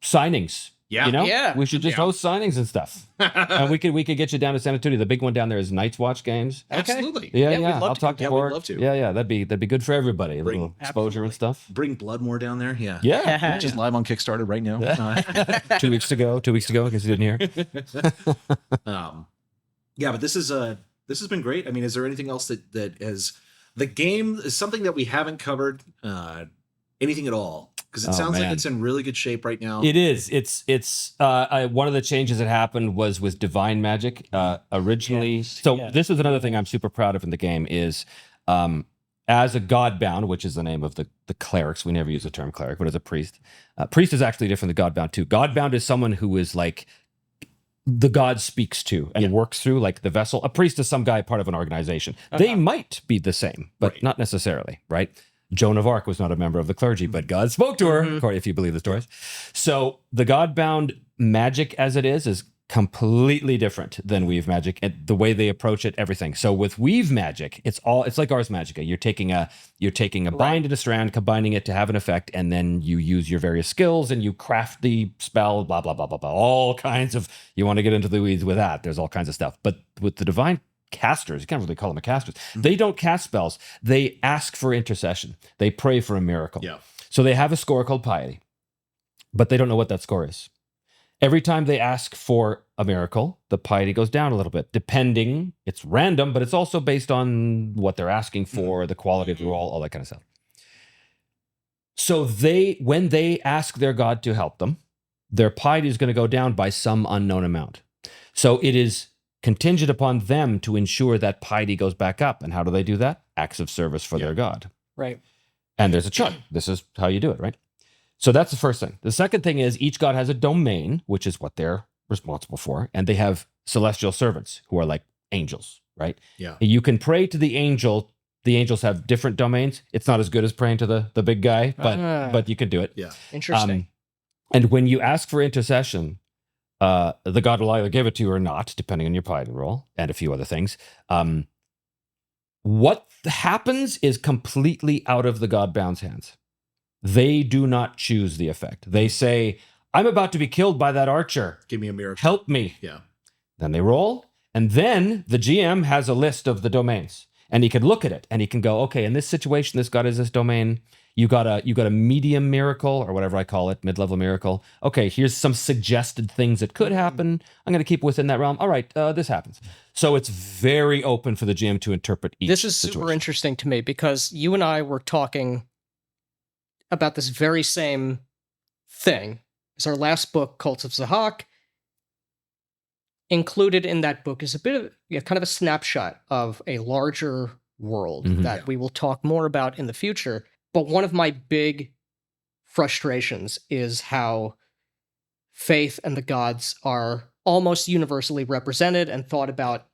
signings. Yeah. We should just host signings and stuff. And we could get you down to San Antonio. The big one down there is Night's Watch Games. Absolutely. Yeah. I'll talk to Ford. We'd love to. Yeah. That'd be good for everybody. A little exposure and stuff. Bring BloodMoor down there. Yeah. Yeah. Just live on Kickstarter right now. 2 weeks ago, in case you didn't hear. But this has been great. I mean, is there anything else that has the game is something that we haven't covered? Anything at all? Because it sounds like it's in really good shape right now. It is. It's one of the changes that happened was with Divine Magic originally. This is another thing I'm super proud of in the game is as a Godbound, which is the name of the clerics. We never use the term cleric, but as a priest. Priest is actually different than Godbound too. Godbound is someone who is like the god speaks to and works through, like the vessel. A priest is some guy part of an organization. They might be the same, but not necessarily, right? Joan of Arc was not a member of the clergy, but God spoke to her, if you believe the stories. So the Godbound magic as it is completely different than Weave Magic, and the way they approach it, everything. So with Weave Magic, it's like Ars Magica. You're taking a bind and a strand, combining it to have an effect, and then you use your various skills and you craft the spell, blah, blah, blah, blah, blah. All kinds of, you want to get into the weeds with that. There's all kinds of stuff. But with the divine casters, you can't really call them casters. They don't cast spells. They ask for intercession. They pray for a miracle. Yeah. So they have a score called piety, but they don't know what that score is. Every time they ask for a miracle, the piety goes down a little bit, depending. It's random, but it's also based on what they're asking for, the quality of the roll, all that kind of stuff. So when they ask their god to help them, their piety is going to go down by some unknown amount. So it is contingent upon them to ensure that piety goes back up. And how do they do that? Acts of service for their god. Right. And there's a chart. This is how you do it, right? So that's the first thing. The second thing is each god has a domain, which is what their responsible for, and they have celestial servants who are like angels, right? Yeah. You can pray to the angel. The angels have different domains. It's not as good as praying to the big guy, but you can do it. Yeah. Interesting. And when you ask for intercession, the god will either give it to you or not, depending on your piety roll and a few other things. What happens is completely out of the godbound's hands. They do not choose the effect. They say, I'm about to be killed by that archer. Give me a miracle. Help me. Yeah. Then they roll, and then the GM has a list of the domains, and he can look at it, and he can go, okay, in this situation, this god is this domain. You got a medium miracle, or whatever I call it, mid-level miracle. Okay, here's some suggested things that could happen. I'm going to keep within that realm. All right, this happens. So it's very open for the GM to interpret each This is situation. super interesting to me because you and I were talking about this very same thing. It's our last book, Cults of Zahak. Included in that book is a bit of kind of a snapshot of a larger world that we will talk more about in the future. But one of my big frustrations is how faith and the gods are almost universally represented and thought about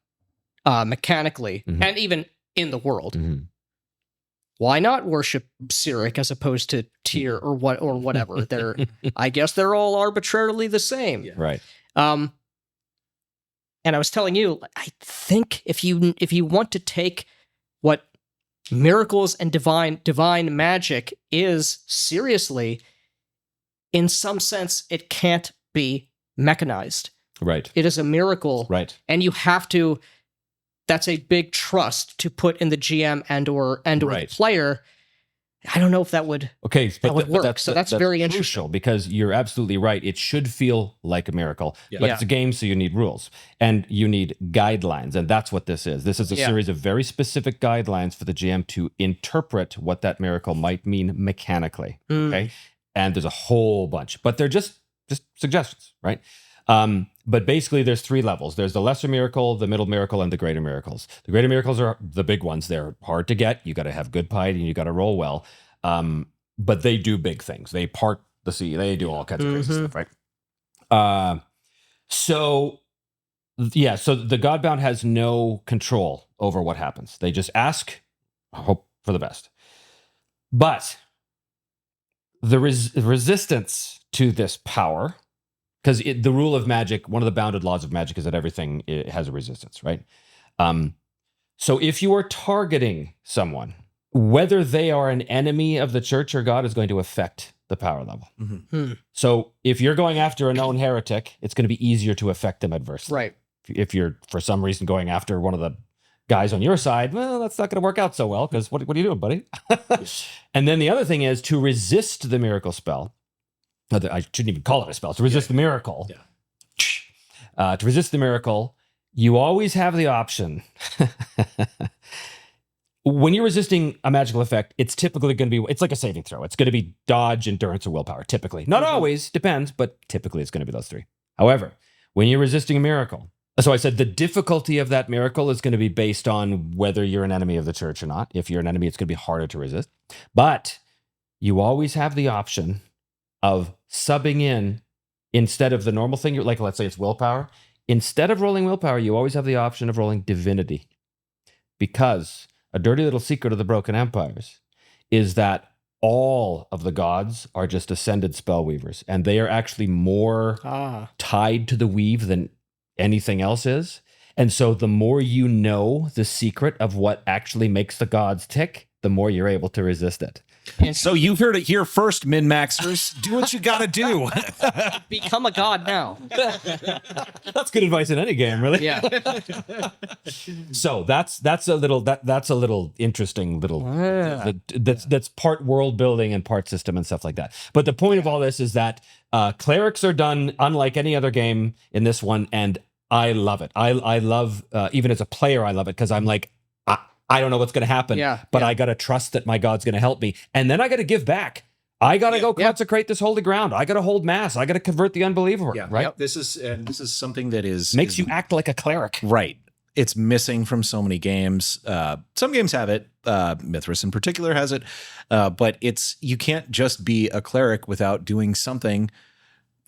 mechanically and even in the world. Why not worship Cyric as opposed to Tyr or whatever? They're I guess they're all arbitrarily the same. Yeah. Right. And I was telling you, I think if you want to take what miracles and divine magic is seriously, in some sense, it can't be mechanized. Right. It is a miracle. Right. And you have to, that's a big trust to put in the GM and or the player. I don't know if that would work. So that's very interesting. Crucial because you're absolutely right. It should feel like a miracle, but it's a game, so you need rules and you need guidelines, and that's what this is. This is a series of very specific guidelines for the GM to interpret what that miracle might mean mechanically. Okay, and there's a whole bunch, but they're just suggestions, right? But basically, there's three levels. There's the lesser miracle, the middle miracle, and the greater miracles. The greater miracles are the big ones. They're hard to get. You got to have good piety and you got to roll well. But they do big things. They part the sea. They do all kinds of crazy stuff, right? So the Godbound has no control over what happens. They just ask, hope for the best. But the resistance to this power, because the rule of magic, one of the bounded laws of magic is that everything has a resistance, right? So if you are targeting someone, whether they are an enemy of the church or God is going to affect the power level. So if you're going after a known heretic, it's going to be easier to affect them adversely. Right. If you're, for some reason, going after one of the guys on your side, well, that's not going to work out so well because what are you doing, buddy? And then the other thing is to resist the miracle spell. I shouldn't even call it a spell. To resist the miracle. To resist the miracle, you always have the option. When you're resisting a magical effect, it's typically going to be, it's like a saving throw. It's going to be dodge, endurance, or willpower, typically. Not always, depends, but typically it's going to be those three. However, when you're resisting a miracle, so I said the difficulty of that miracle is going to be based on whether you're an enemy of the church or not. If you're an enemy, it's going to be harder to resist. But you always have the option of subbing in instead of the normal thing, like let's say it's willpower. Instead of rolling willpower, you always have the option of rolling divinity. Because a dirty little secret of the Broken Empires is that all of the gods are just ascended spellweavers, and they are actually more tied to the weave than anything else is. And so the more you know the secret of what actually makes the gods tick, the more you're able to resist it. And so you heard it here first, min-maxers. Do what you got to do. Become a god now. That's good advice in any game, really. Yeah. So that's a little interesting little that's part world building and part system and stuff like that. But the point of all this is that clerics are done unlike any other game in this one, and I love it. I love even as a player, I love it because I'm like, I don't know what's going to happen, but I got to trust that my God's going to help me. And then I got to give back. I got to go consecrate this holy ground. I got to hold mass. I got to convert the unbeliever, right? Yep. This is something that makes you act like a cleric. Right. It's missing from so many games. Some games have it. Mithras in particular has it. But you can't just be a cleric without doing something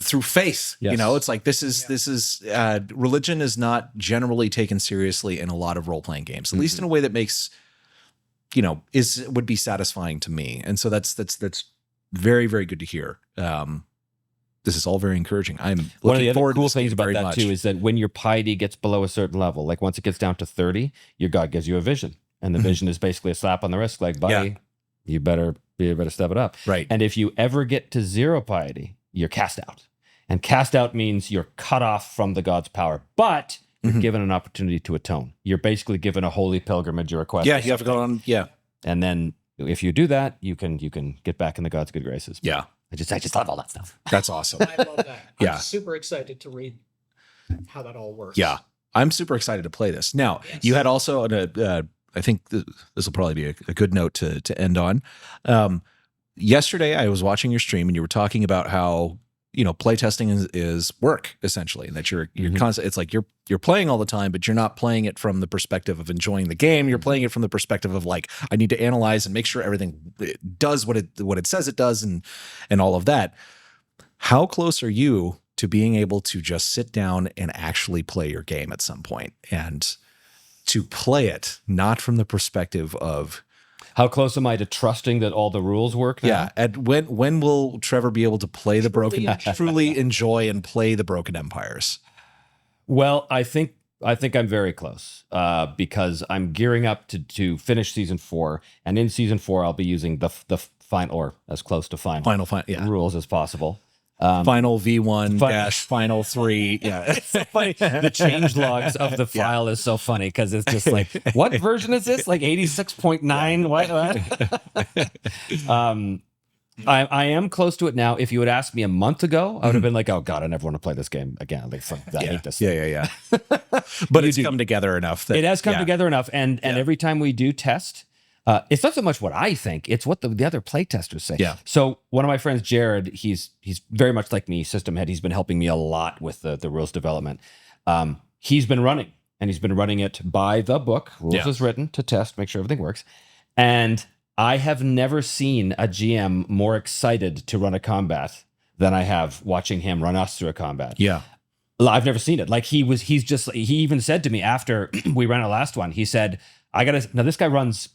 through faith. Yes. You know, it's like this is religion is not generally taken seriously in a lot of role playing games, at least in a way that makes, you know, would be satisfying to me. And so that's very, very good to hear. This is all very encouraging. I'm One of looking the forward other cool to this things game about very that much. too is that when your piety gets below a certain level, like once it gets down to 30, your god gives you a vision, and the vision is basically a slap on the wrist, like, buddy, you better step it up. Right. And if you ever get to 0 piety, you're cast out, and cast out means you're cut off from the god's power, but you're given an opportunity to atone. You're basically given a holy pilgrimage or a quest. Yeah, you have to go on. Yeah, and then if you do that, you can get back in the god's good graces. yeah, I just love all that stuff. that's awesome. I love that. Yeah. I'm super excited to read how that all works. Yeah, I'm super excited to play this. Now, you had also, I think this will probably be a good note to end on. Yesterday, I was watching your stream and you were talking about how, you know, playtesting is work essentially, and that you're constant. It's like you're playing all the time, but you're not playing it from the perspective of enjoying the game. You're playing it from the perspective of like, I need to analyze and make sure everything does what it says it does, and all of that. How close are you to being able to just sit down and actually play your game at some point, and to play it not from the perspective of How close am I to trusting that all the rules work now? Yeah. And when will Trevor be able to play the truly enjoy and play the Broken Empires? Well, I think I'm very close because I'm gearing up to finish season 4, and in season 4 I'll be using the final, or as close to final rules as possible. Final V1 dash final 3. Yeah. It's so funny. The change logs of the file is so funny because it's just like, what version is this? Like 86.9? What? I am close to it now. If you had asked me a month ago, I would have been like, oh God, I never want to play this game again. Like, I hate this. Yeah. But it's come together enough. That, it has come together enough. And every time we do test, it's not so much what I think, it's what the other play testers say. Yeah. So one of my friends, Jared, he's very much like me, system head. He's been helping me a lot with the rules development. He's been running, and he's been running it by the book. Rules is written to test, make sure everything works. And I have never seen a GM more excited to run a combat than I have watching him run us through a combat. Yeah. I've never seen it. Like he even said to me after we ran our last one, he said, now this guy runs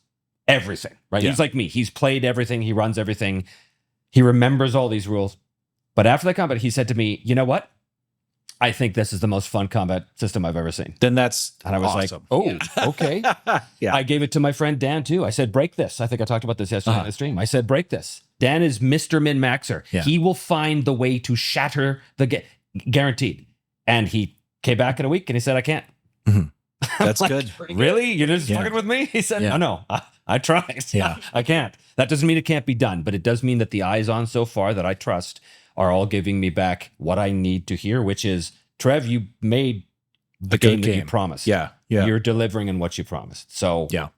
everything, right? Yeah. He's like me. He's played everything. He runs everything. He remembers all these rules. But after the combat, he said to me, you know what? I think this is the most fun combat system I've ever seen. Then that's And I was awesome. like, oh, okay. Yeah. I gave it to my friend Dan too. I said, break this. I think I talked about this yesterday on the stream. I said, break this. Dan is Mr. Min-Maxer. Yeah. He will find the way to shatter the game, guaranteed. And he came back in a week and he said, I can't. That's Like, good. Really? You're just Yeah. fucking with me? He said, Yeah. no, I tried. Yeah. I can't. That doesn't mean it can't be done, but it does mean that the eyes on so far that I trust are all giving me back what I need to hear, which is, Trev, you made the game that you promised. Yeah. You're delivering in what you promised. So Yeah.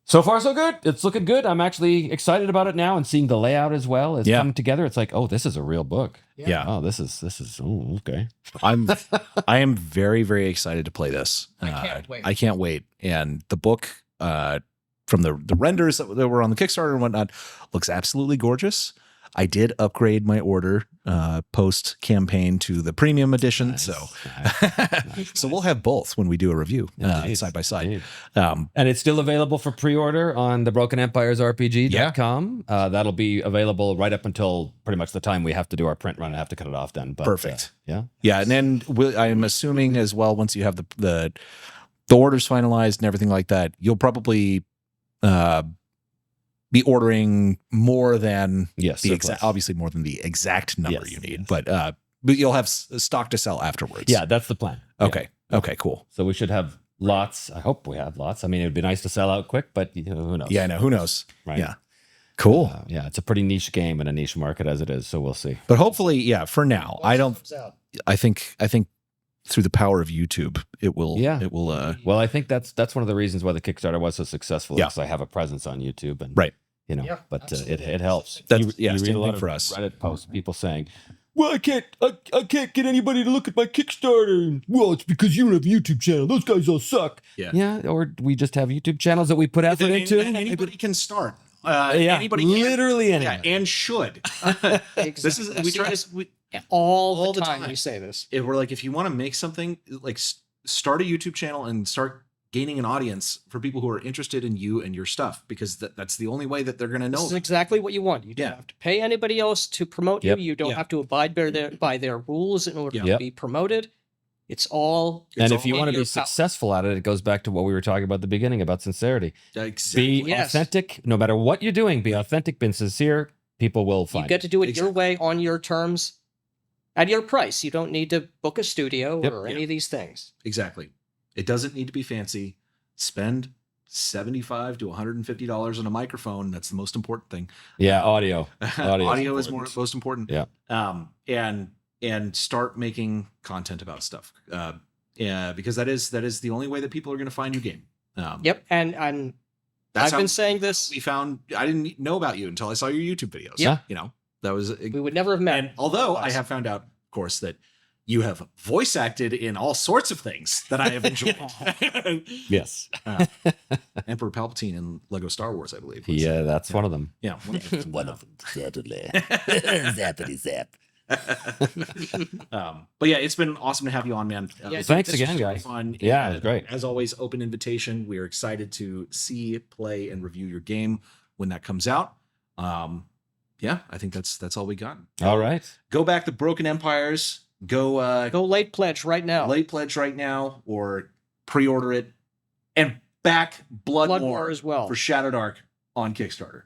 so far so good. It's looking good. I'm actually excited about it now, and seeing the layout as well is coming together. It's like, oh, this is a real book. Yeah. Oh, this is okay. I am very, very excited to play this. I can't wait. And the book, from the renders that were on the Kickstarter and whatnot, looks absolutely gorgeous. I did upgrade my order post campaign to the premium edition, so we'll have both when we do a review side by side. Indeed. And it's still available for pre-order on the Broken Empires RPG.com. That'll be available right up until pretty much the time we have to do our print run and have to cut it off then. But, Perfect. Yeah. And then I'm assuming as well, once you have the orders finalized and everything like that, you'll probably be ordering more than the exact, obviously more than the exact number you need, but you'll have stock to sell afterwards. Yeah, that's the plan. Okay. Yeah. Okay, cool. So we should have lots. I hope we have lots. I mean, it'd be nice to sell out quick, but who knows? Yeah, I know. Who knows? Right. Yeah. Cool. Yeah, it's a pretty niche game in a niche market as it is, so we'll see. But hopefully, for now, I think through the power of YouTube, it will. Well, I think that's one of the reasons why the Kickstarter was so successful. Yeah. Because I have a presence on YouTube, and right. But it helps. That's you read a lot for of us. Reddit posts, people saying, "Well, I can't get anybody to look at my Kickstarter." Well, it's because you don't have a YouTube channel. Those guys all suck. Yeah. Or we just have YouTube channels that we put effort into. Anybody can start. Anybody, literally anyone. And should. This is we try to. All the time we say this. We're like, if you want to make something, like start a YouTube channel and start gaining an audience for people who are interested in you and your stuff, because that's the only way that they're going to know. This is exactly what you want. You don't have to pay anybody else to promote you. You don't have to abide by their rules in order to be promoted. It's all. And if you want to be successful at it, it goes back to what we were talking about at the beginning about sincerity. Exactly. Be authentic, no matter what you're doing. Be authentic, be sincere. People will find. You get to do it your way, on your terms, at your price. You don't need to book a studio or any of these things. Exactly. It doesn't need to be fancy. Spend $75 to $150 on a microphone. That's the most important thing. Yeah, audio. Audio is most important. Yeah. And start making content about stuff. Because that is the only way that people are going to find your game. And I've been saying this. I didn't know about you until I saw your YouTube videos. Yeah. You know, that was. We would never have met. And although I have found out, of course, that you have voice acted in all sorts of things that I have enjoyed. Yes. Emperor Palpatine in Lego Star Wars, I believe. Yeah, that's one of them. Yeah. One of them, certainly. Zappity zap. But yeah, it's been awesome to have you on, man. Thanks again, guys. Fun. Yeah, it was great. As always, open invitation. We are excited to see, play, and review your game when that comes out. Yeah, I think that's all we got. All right. Go back to Broken Empires. Go late pledge right now. Late pledge right now, or pre-order it, and back BloodMoor as well for Shadowed Ark on Kickstarter.